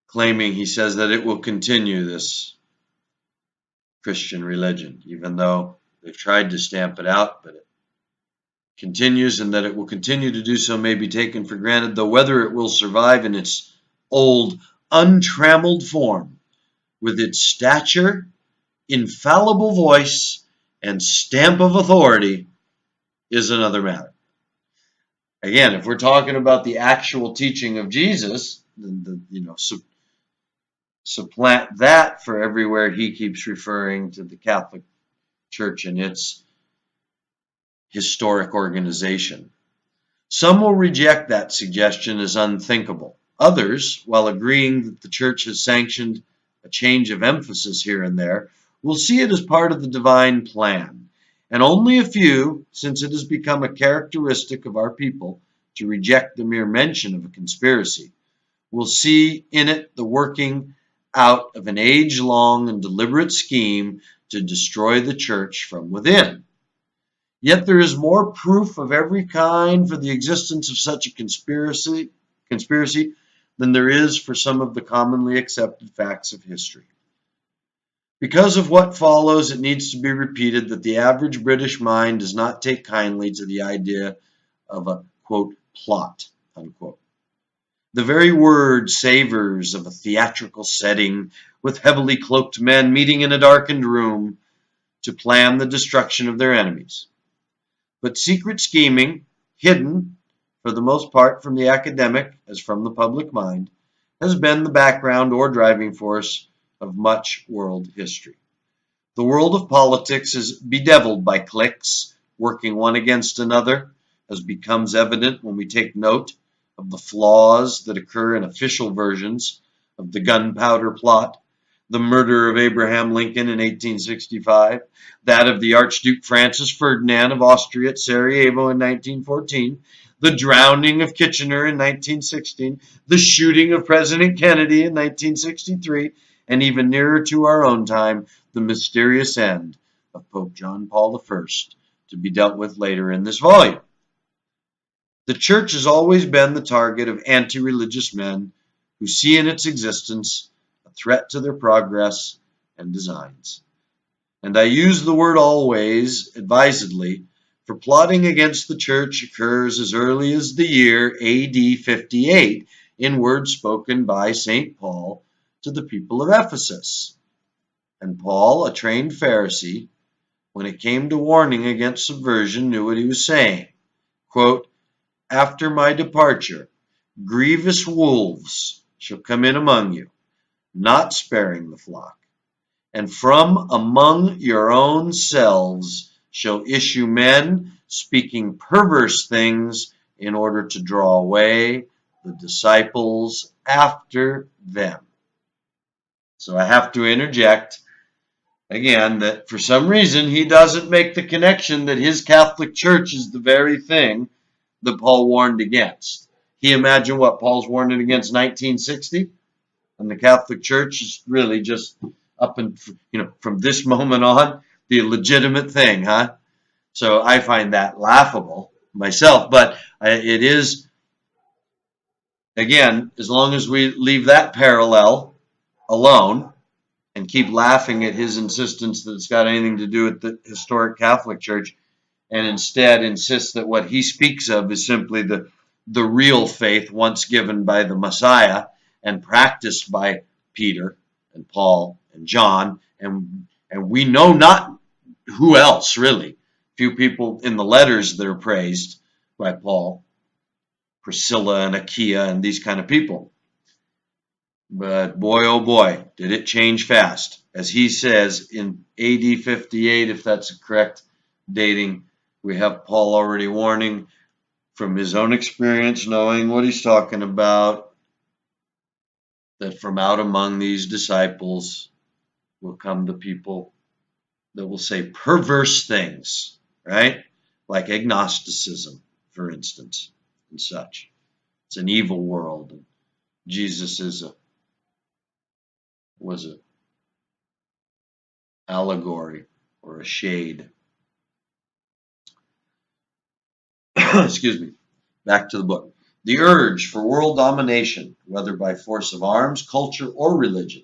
claiming, he says that it will continue, this Christian religion, even though they've tried to stamp it out, but it continues, and that it will continue to do so may be taken for granted, though whether it will survive in its old, untrammeled form, with its stature, infallible voice, and stamp of authority, is another matter. Again, if we're talking about the actual teaching of Jesus, supplant that for everywhere he keeps referring to the Catholic Church and its historic organization. Some will reject that suggestion as unthinkable. Others, while agreeing that the Church has sanctioned a change of emphasis here and there, will see it as part of the divine plan. And only a few, since it has become a characteristic of our people to reject the mere mention of a conspiracy, will see in it the working out of an age-long and deliberate scheme to destroy the church from within. Yet there is more proof of every kind for the existence of such a conspiracy than there is for some of the commonly accepted facts of history. Because of what follows, it needs to be repeated that the average British mind does not take kindly to the idea of a, quote, plot, unquote. The very word savors of a theatrical setting, with heavily cloaked men meeting in a darkened room to plan the destruction of their enemies. But secret scheming, hidden for the most part from the academic as from the public mind, has been the background or driving force of much world history. The world of politics is bedeviled by cliques working one against another, as becomes evident when we take note of the flaws that occur in official versions of the gunpowder plot, the murder of Abraham Lincoln in 1865, that of the Archduke Francis Ferdinand of Austria at Sarajevo in 1914, the drowning of Kitchener in 1916, the shooting of President Kennedy in 1963, and even nearer to our own time, the mysterious end of Pope John Paul I, to be dealt with later in this volume. The Church has always been the target of anti-religious men who see in its existence a threat to their progress and designs. And I use the word always advisedly, for plotting against the Church occurs as early as the year AD 58 in words spoken by St. Paul to the people of Ephesus. And Paul, a trained Pharisee, when it came to warning against subversion, knew what he was saying. Quote, after my departure, grievous wolves shall come in among you, not sparing the flock. And from among your own selves shall issue men speaking perverse things in order to draw away the disciples after them. So I have to interject again that for some reason he doesn't make the connection that his Catholic Church is the very thing that Paul warned against. He imagined what Paul's warning against 1960, and the Catholic Church is really just up and from this moment on the legitimate thing, huh? So I find that laughable myself, but it is, again, as long as we leave that parallel alone and keep laughing at his insistence that it's got anything to do with the historic Catholic Church, and instead insists that what he speaks of is simply the real faith once given by the Messiah and practiced by Peter and Paul and John, and we know not who else, really. Few people in the letters that are praised by Paul, Priscilla and Achaia and these kind of people. But boy, oh boy, did it change fast. As he says in AD 58, if that's correct dating, we have Paul already warning from his own experience, knowing what he's talking about, that from out among these disciples will come the people that will say perverse things, right? Like agnosticism, for instance, and such. It's an evil world. Jesus was an allegory or a shade. Excuse me. Back to the book. The urge for world domination, whether by force of arms, culture, or religion,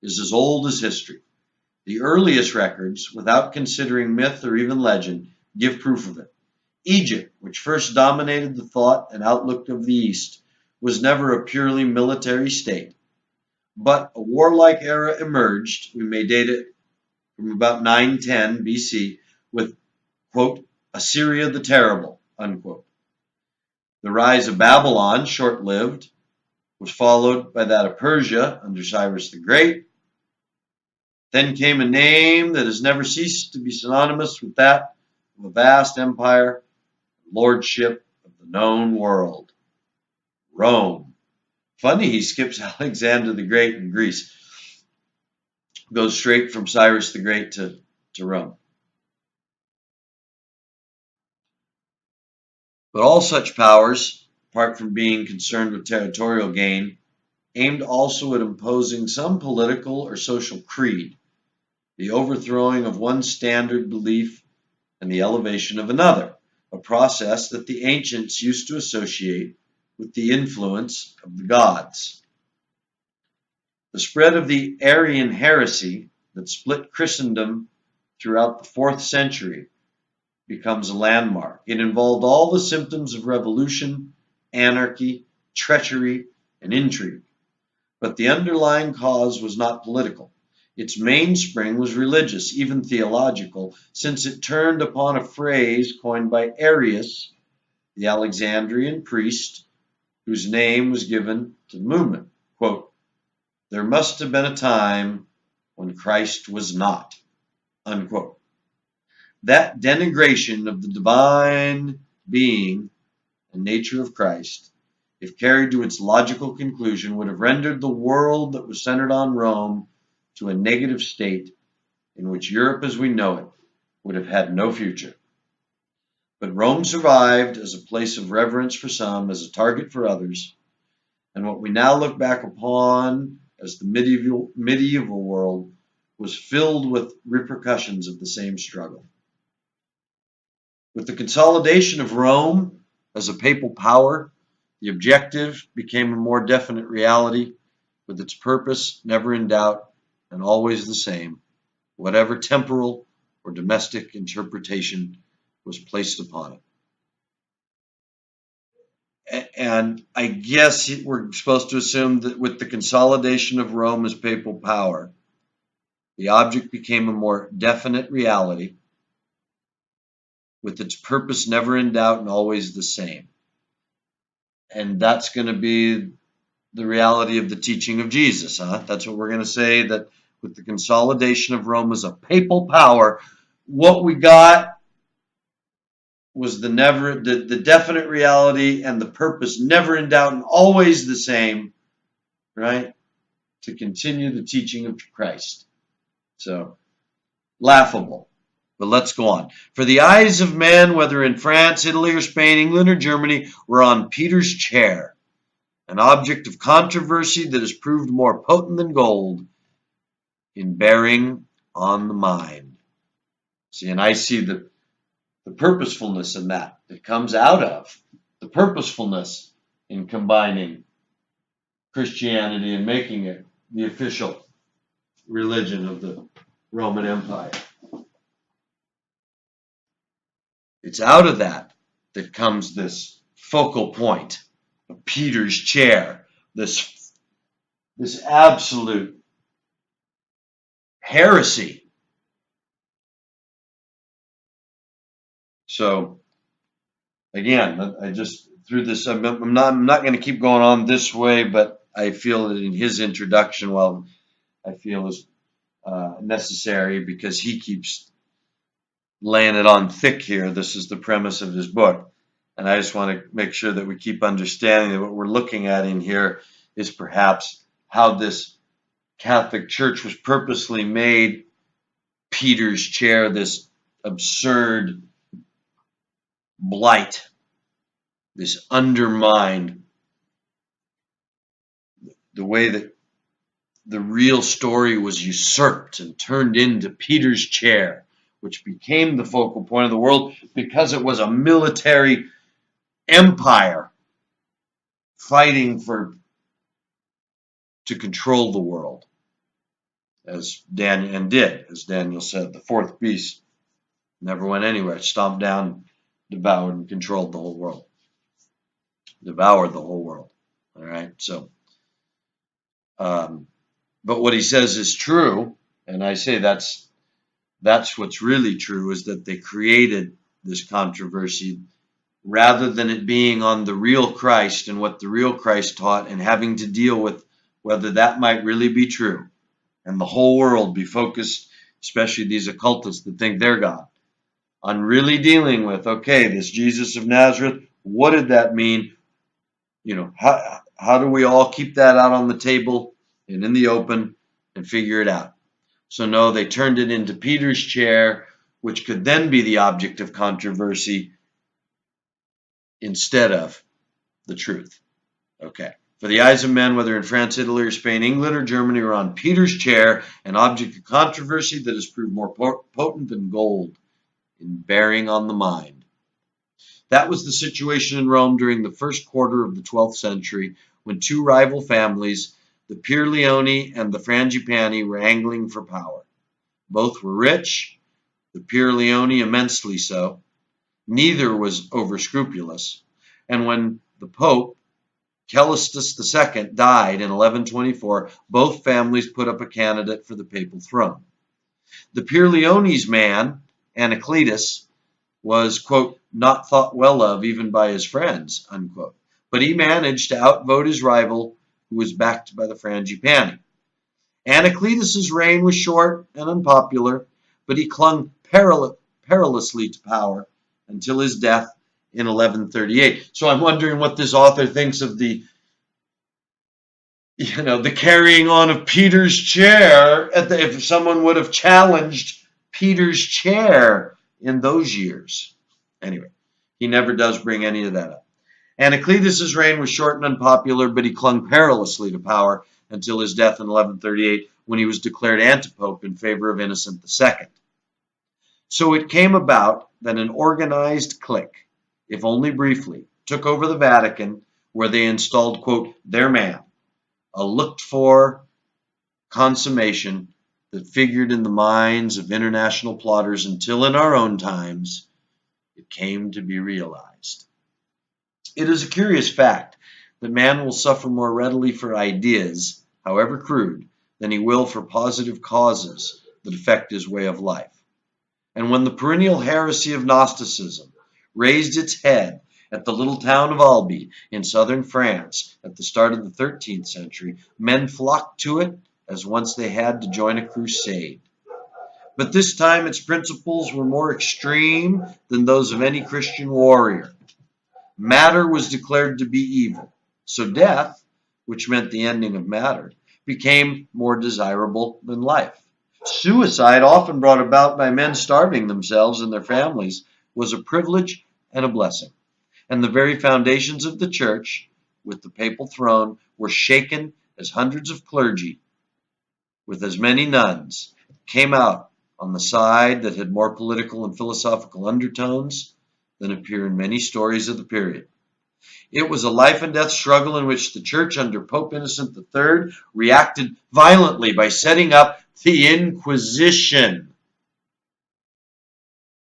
is as old as history. The earliest records, without considering myth or even legend, give proof of it. Egypt, which first dominated the thought and outlook of the East, was never a purely military state. But a warlike era emerged, we may date it from about 910 BC, with, quote, Assyria the Terrible, unquote. The rise of Babylon, short-lived, was followed by that of Persia under Cyrus the Great. Then came a name that has never ceased to be synonymous with that of a vast empire, lordship of the known world, Rome. Funny he skips Alexander the Great in Greece, goes straight from Cyrus the Great to Rome. But all such powers, apart from being concerned with territorial gain, aimed also at imposing some political or social creed, the overthrowing of one standard belief and the elevation of another, a process that the ancients used to associate with the influence of the gods. The spread of the Arian heresy that split Christendom throughout the 4th century becomes a landmark. It involved all the symptoms of revolution, anarchy, treachery, and intrigue. But the underlying cause was not political. Its mainspring was religious, even theological, since it turned upon a phrase coined by Arius, the Alexandrian priest, whose name was given to the movement. Quote, there must have been a time when Christ was not, unquote. That denigration of the divine being and nature of Christ, if carried to its logical conclusion, would have rendered the world that was centered on Rome to a negative state in which Europe as we know it would have had no future. But Rome survived as a place of reverence for some, as a target for others, and what we now look back upon as the medieval world was filled with repercussions of the same struggle. With the consolidation of Rome as a papal power, the objective became a more definite reality, with its purpose never in doubt and always the same, whatever temporal or domestic interpretation was placed upon it. And I guess we're supposed to assume that with the consolidation of Rome as papal power, the object became a more definite reality, with its purpose never in doubt and always the same. And that's going to be the reality of the teaching of Jesus, huh? That's what we're going to say, that with the consolidation of Rome as a papal power, what we got was the definite reality and the purpose never in doubt and always the same, right? To continue the teaching of Christ. So, laughable. But let's go on. For the eyes of men, whether in France, Italy, or Spain, England, or Germany, were on Peter's chair, an object of controversy that has proved more potent than gold in bearing on the mind. See, and I see the purposefulness in that comes out of the purposefulness in combining Christianity and making it the official religion of the Roman Empire. It's out of that comes this focal point of Peter's chair, this absolute heresy. So again, I just through this, I'm not going to keep going on this way, but I feel that in his introduction, well, I feel is necessary because he keeps laying it on thick here. This is the premise of his book. And I just want to make sure that we keep understanding that what we're looking at in here is perhaps how this Catholic Church was purposely made Peter's chair, this absurd blight, this undermined, the way that the real story was usurped and turned into Peter's chair, which became the focal point of the world because it was a military empire fighting to control the world, as Daniel said, the fourth beast never went anywhere. It stomped down, devoured, and controlled the whole world. Devoured the whole world. All right. So, but what he says is true, and I say that's what's really true, is that they created this controversy rather than it being on the real Christ and what the real Christ taught and having to deal with whether that might really be true. And the whole world be focused, especially these occultists that think they're God, on really dealing with, okay, this Jesus of Nazareth, what did that mean? You know, how do we all keep that out on the table and in the open and figure it out? So no, they turned it into Peter's chair, which could then be the object of controversy instead of the truth. Okay. For the eyes of men, whether in France, Italy, or Spain, England, or Germany, are on Peter's chair, an object of controversy that has proved more potent than gold in bearing on the mind. That was the situation in Rome during the first quarter of the 12th century, when two rival families, the Pierleoni and the Frangipani, were angling for power. Both were rich, the Pierleoni immensely so. Neither was over-scrupulous, and when the Pope, Callistus II, died in 1124, both families put up a candidate for the papal throne. The Pierleoni's man, Anacletus, was, quote, not thought well of even by his friends, unquote, but he managed to outvote his rival, who was backed by the Frangipani. Anacletus's reign was short and unpopular, but he clung perilously to power until his death in 1138. So I'm wondering what this author thinks of the carrying on of Peter's chair, if someone would have challenged Peter's chair in those years. Anyway, he never does bring any of that up. Anacletus's reign was short and unpopular, but he clung perilously to power until his death in 1138, when he was declared antipope in favor of Innocent II. So it came about that an organized clique, if only briefly, took over the Vatican, where they installed, quote, their man, a looked-for consummation that figured in the minds of international plotters until in our own times it came to be realized. It is a curious fact that man will suffer more readily for ideas, however crude, than he will for positive causes that affect his way of life. And when the perennial heresy of Gnosticism raised its head at the little town of Albi in southern France at the start of the 13th century, men flocked to it as once they had to join a crusade. But this time its principles were more extreme than those of any Christian warrior. Matter was declared to be evil, so death, which meant the ending of matter, became more desirable than life. Suicide, often brought about by men starving themselves and their families, was a privilege and a blessing. And the very foundations of the church, with the papal throne, were shaken as hundreds of clergy, with as many nuns, came out on the side that had more political and philosophical undertones than appear in many stories of the period. It was a life and death struggle in which the church under Pope Innocent III reacted violently by setting up the Inquisition.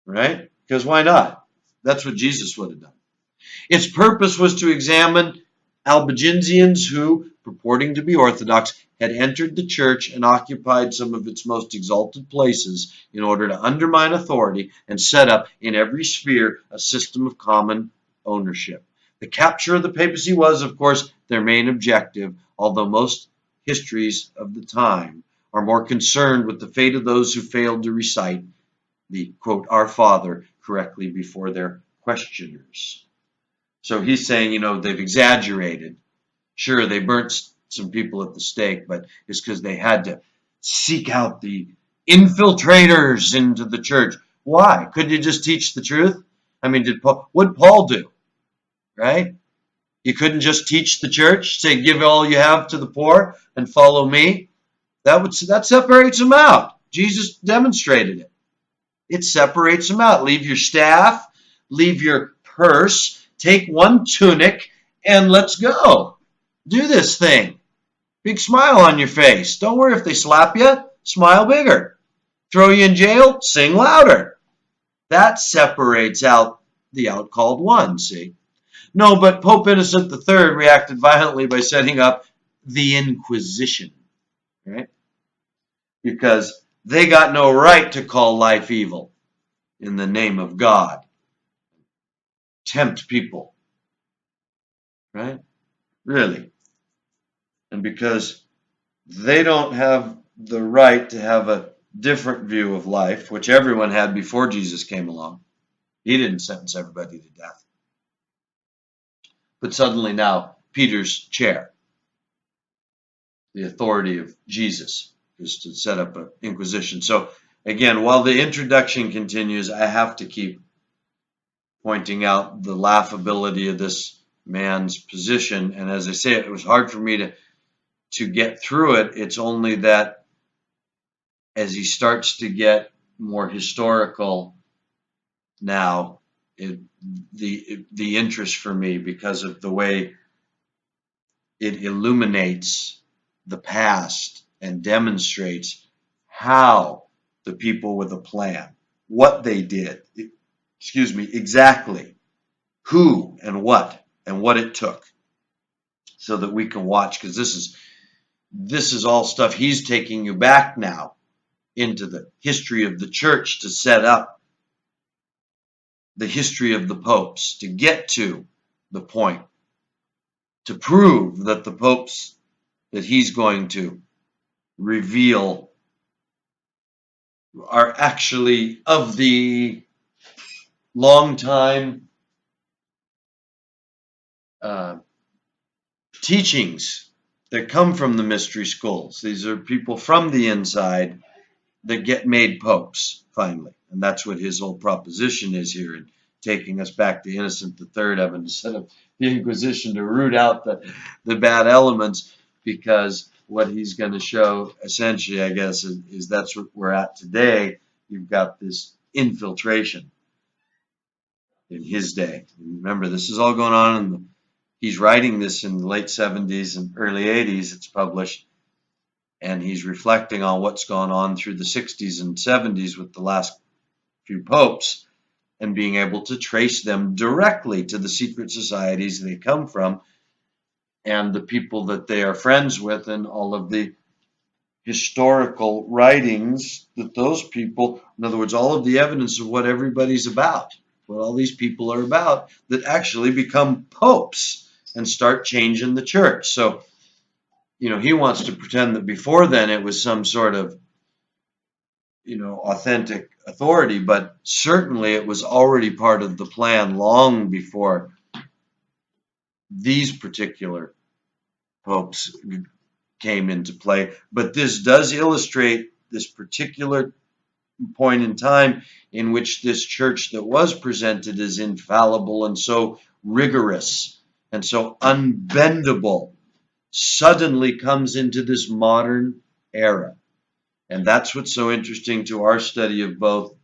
Right? Because why not? That's what Jesus would have done. Its purpose was to examine Albigensians who, purporting to be Orthodox, had entered the church and occupied some of its most exalted places in order to undermine authority and set up in every sphere a system of common ownership. The capture of the papacy was, of course, their main objective, although most histories of the time are more concerned with the fate of those who failed to recite the, quote, Our Father correctly before their questioners. So he's saying, they've exaggerated. Sure, they burnt some people at the stake, but it's because they had to seek out the infiltrators into the church. Why? Couldn't you just teach the truth? I mean, what did Paul do? Right? You couldn't just teach the church, say, give all you have to the poor and follow me. That separates them out. Jesus demonstrated it. It separates them out. Leave your staff, leave your purse, take one tunic, and let's go. Do this thing. Big smile on your face. Don't worry if they slap you. Smile bigger. Throw you in jail. Sing louder. That separates out the outcalled ones, see? No, but Pope Innocent III reacted violently by setting up the Inquisition, right? Because they got no right to call life evil in the name of God. Tempt people, right? Really. And because they don't have the right to have a different view of life, which everyone had before Jesus came along. He didn't sentence everybody to death. But suddenly now, Peter's chair, the authority of Jesus, is to set up an inquisition. So again, while the introduction continues, I have to keep pointing out the laughability of this man's position. And as I say, it was hard for me to get through it. It's only that as he starts to get more historical now, the interest for me, because of the way it illuminates the past and demonstrates how the people with a plan, what they did, exactly who and what it took, so that we can watch, because this is all stuff he's taking you back now into the history of the church to set up the history of the popes, to get to the point, to prove that the popes that he's going to reveal are actually of the long time teachings that come from the mystery schools. These are people from the inside that get made popes finally. And that's what his whole proposition is here, in taking us back to Innocent III, having to set up the Inquisition to root out the bad elements, because what he's going to show essentially, I guess, is that's what we're at today. You've got this infiltration in his day. Remember, this is all going on, he's writing this in the late 70s and early 80s. It's published. And he's reflecting on what's gone on through the 60s and 70s with the last few popes, and being able to trace them directly to the secret societies they come from and the people that they are friends with, and all of the historical writings that those people, in other words, all of the evidence of what everybody's about, what all these people are about, that actually become popes and start changing the church. So, he wants to pretend that before then it was some sort of, authentic authority, but certainly it was already part of the plan long before these particular popes came into play. But this does illustrate this particular point in time in which this church that was presented as infallible and so rigorous and so unbendable suddenly comes into this modern era. And that's what's so interesting to our study of both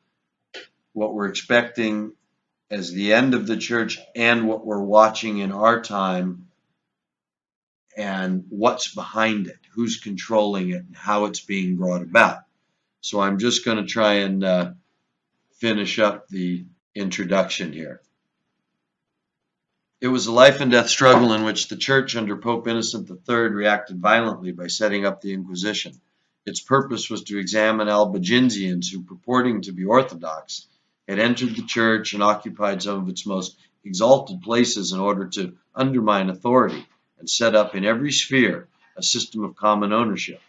what we're expecting as the end of the church and what we're watching in our time and what's behind it, who's controlling it, and how it's being brought about. So I'm just going to try and finish up the introduction here. It was a life and death struggle in which the church under Pope Innocent III reacted violently by setting up the Inquisition. Its purpose was to examine Albigensians who, purporting to be Orthodox, had entered the church and occupied some of its most exalted places in order to undermine authority and set up in every sphere a system of common ownership.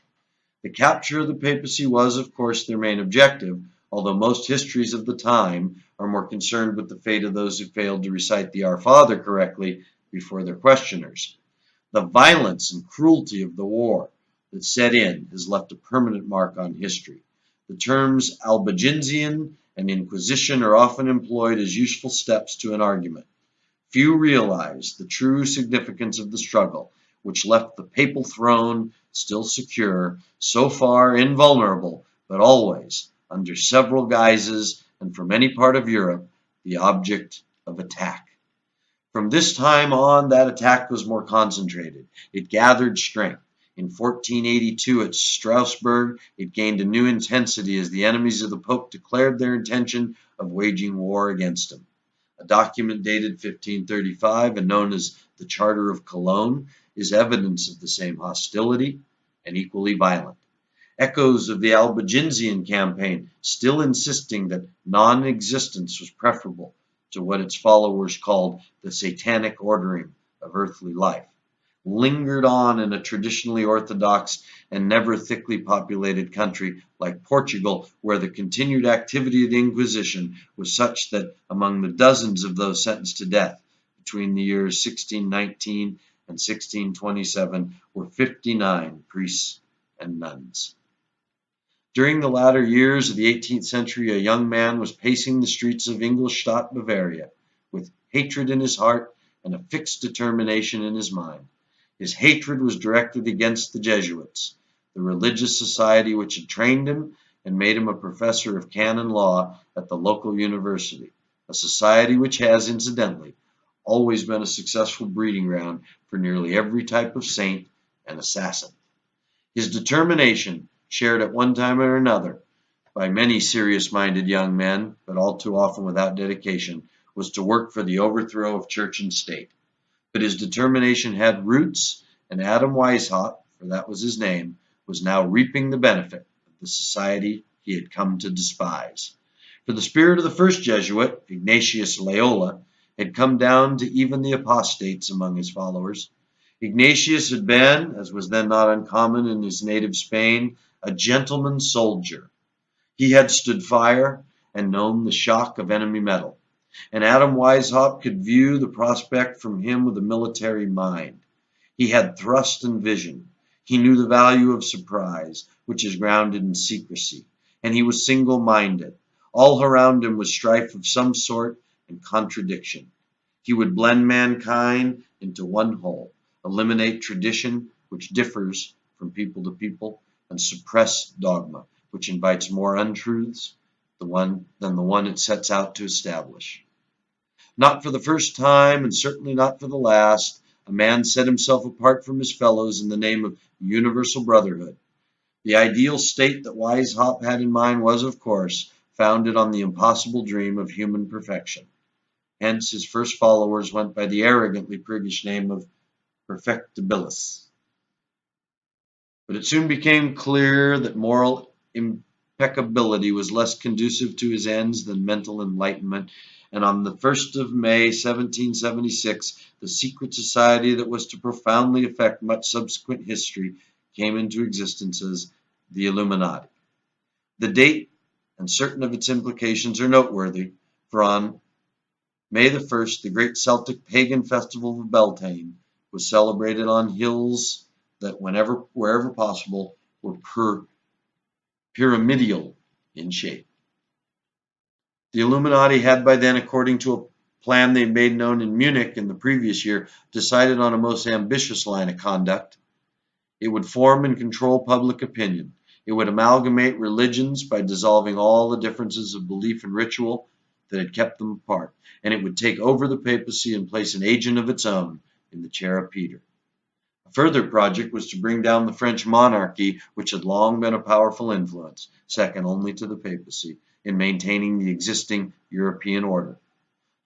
The capture of the papacy was, of course, their main objective, although most histories of the time are more concerned with the fate of those who failed to recite the Our Father correctly before their questioners. The violence and cruelty of the war that set in has left a permanent mark on history. The terms Albigensian and Inquisition are often employed as useful steps to an argument. Few realize the true significance of the struggle, which left the papal throne still secure, so far invulnerable, but always, under several guises and from any part of Europe, the object of attack. From this time on, that attack was more concentrated. It gathered strength. In 1482 at Strasbourg, it gained a new intensity as the enemies of the Pope declared their intention of waging war against him. A document dated 1535 and known as the Charter of Cologne is evidence of the same hostility and equally violent. Echoes of the Albigensian campaign, still insisting that non-existence was preferable to what its followers called the satanic ordering of earthly life, lingered on in a traditionally orthodox and never thickly populated country like Portugal, where the continued activity of the Inquisition was such that among the dozens of those sentenced to death between the years 1619 and 1627 were 59 priests and nuns. During the latter years of the 18th century, a young man was pacing the streets of Ingolstadt, Bavaria, with hatred in his heart and a fixed determination in his mind. His hatred was directed against the Jesuits, the religious society which had trained him and made him a professor of canon law at the local university, a society which has, incidentally, always been a successful breeding ground for nearly every type of saint and assassin. His determination, shared at one time or another by many serious-minded young men, but all too often without dedication, was to work for the overthrow of church and state. But his determination had roots, and Adam Weishaupt, for that was his name, was now reaping the benefit of the society he had come to despise. For the spirit of the first Jesuit, Ignatius Loyola, had come down to even the apostates among his followers. Ignatius had been, as was then not uncommon in his native Spain, a gentleman soldier. He had stood fire and known the shock of enemy metal, and Adam Weishaupt could view the prospect from him with a military mind. He had thrust and vision. He knew the value of surprise, which is grounded in secrecy, and he was single-minded. All around him was strife of some sort and contradiction. He would blend mankind into one whole, eliminate tradition, which differs from people to people, and suppress dogma, which invites more untruths than the one it sets out to establish. Not for the first time, and certainly not for the last, a man set himself apart from his fellows in the name of universal brotherhood. The ideal state that Weishaupt had in mind was, of course, founded on the impossible dream of human perfection. Hence, his first followers went by the arrogantly priggish name of perfectibilis. But it soon became clear that moral impeccability was less conducive to his ends than mental enlightenment, and on the 1st of May, 1776, the secret society that was to profoundly affect much subsequent history came into existence as the Illuminati. The date and certain of its implications are noteworthy, for on May the 1st, the great Celtic pagan festival of Beltane was celebrated on hills that wherever possible, were pyramidal in shape. The Illuminati had by then, according to a plan they made known in Munich in the previous year, decided on a most ambitious line of conduct. It would form and control public opinion. It would amalgamate religions by dissolving all the differences of belief and ritual that had kept them apart, and it would take over the papacy and place an agent of its own in the chair of Peter. A further project was to bring down the French monarchy, which had long been a powerful influence, second only to the papacy, in maintaining the existing European order.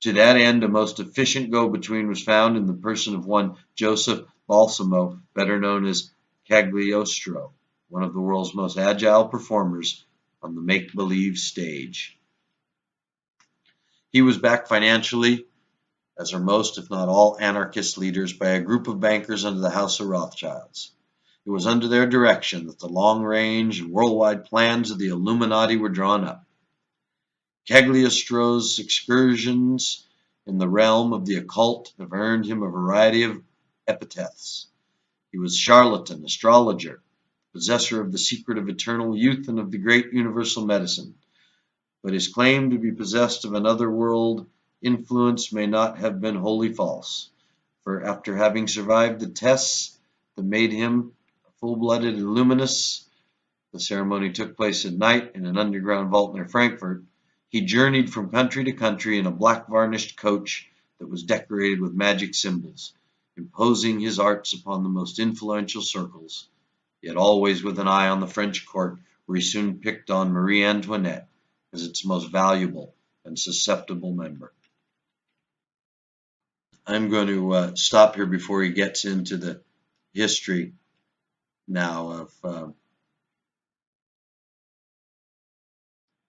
To that end, a most efficient go-between was found in the person of one Joseph Balsamo, better known as Cagliostro, one of the world's most agile performers on the make-believe stage. He was backed financially, as are most, if not all, anarchist leaders, by a group of bankers under the House of Rothschilds. It was under their direction that the long-range and worldwide plans of the Illuminati were drawn up. Cagliostro's excursions in the realm of the occult have earned him a variety of epithets. He was charlatan, astrologer, possessor of the secret of eternal youth and of the great universal medicine. But his claim to be possessed of another world influence may not have been wholly false, for after having survived the tests that made him a full-blooded illuminus, the ceremony took place at night in an underground vault near Frankfurt. He journeyed from country to country in a black varnished coach that was decorated with magic symbols, imposing his arts upon the most influential circles, yet always with an eye on the French court, where he soon picked on Marie Antoinette as its most valuable and susceptible member. I'm going to stop here before he gets into the history now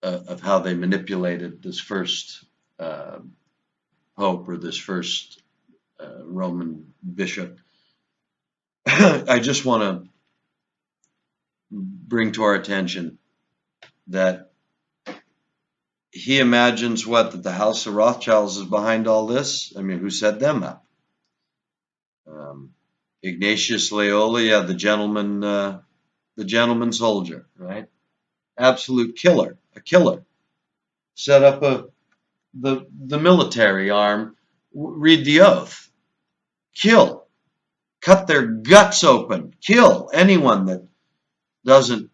of how they manipulated this first pope, or this first Roman bishop. I just want to bring to our attention that he imagines that the House of Rothschilds is behind all this. I mean, who set them up? Ignatius Loyola, the gentleman soldier, right? Absolute killer, a killer. Set up the military arm. Read the oath. Kill. Cut their guts open. Kill anyone that doesn't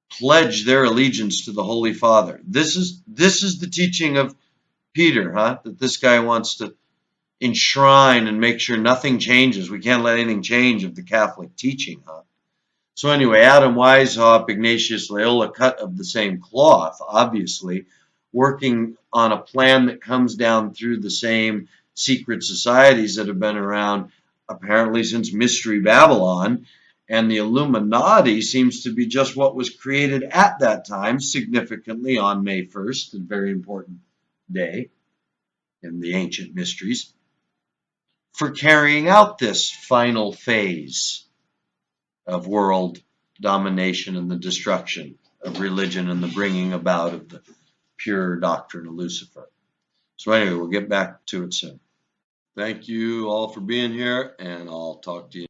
pledge their allegiance to the Holy Father. This is the teaching of Peter, that this guy wants to enshrine and make sure nothing changes. We can't let anything change of the Catholic teaching, So anyway, Adam Weishaupt, Ignatius Loyola, cut of the same cloth, obviously, working on a plan that comes down through the same secret societies that have been around apparently since Mystery Babylon. And the Illuminati seems to be just what was created at that time, significantly on May 1st, a very important day in the ancient mysteries, for carrying out this final phase of world domination and the destruction of religion and the bringing about of the pure doctrine of Lucifer. So anyway, we'll get back to it soon. Thank you all for being here, and I'll talk to you.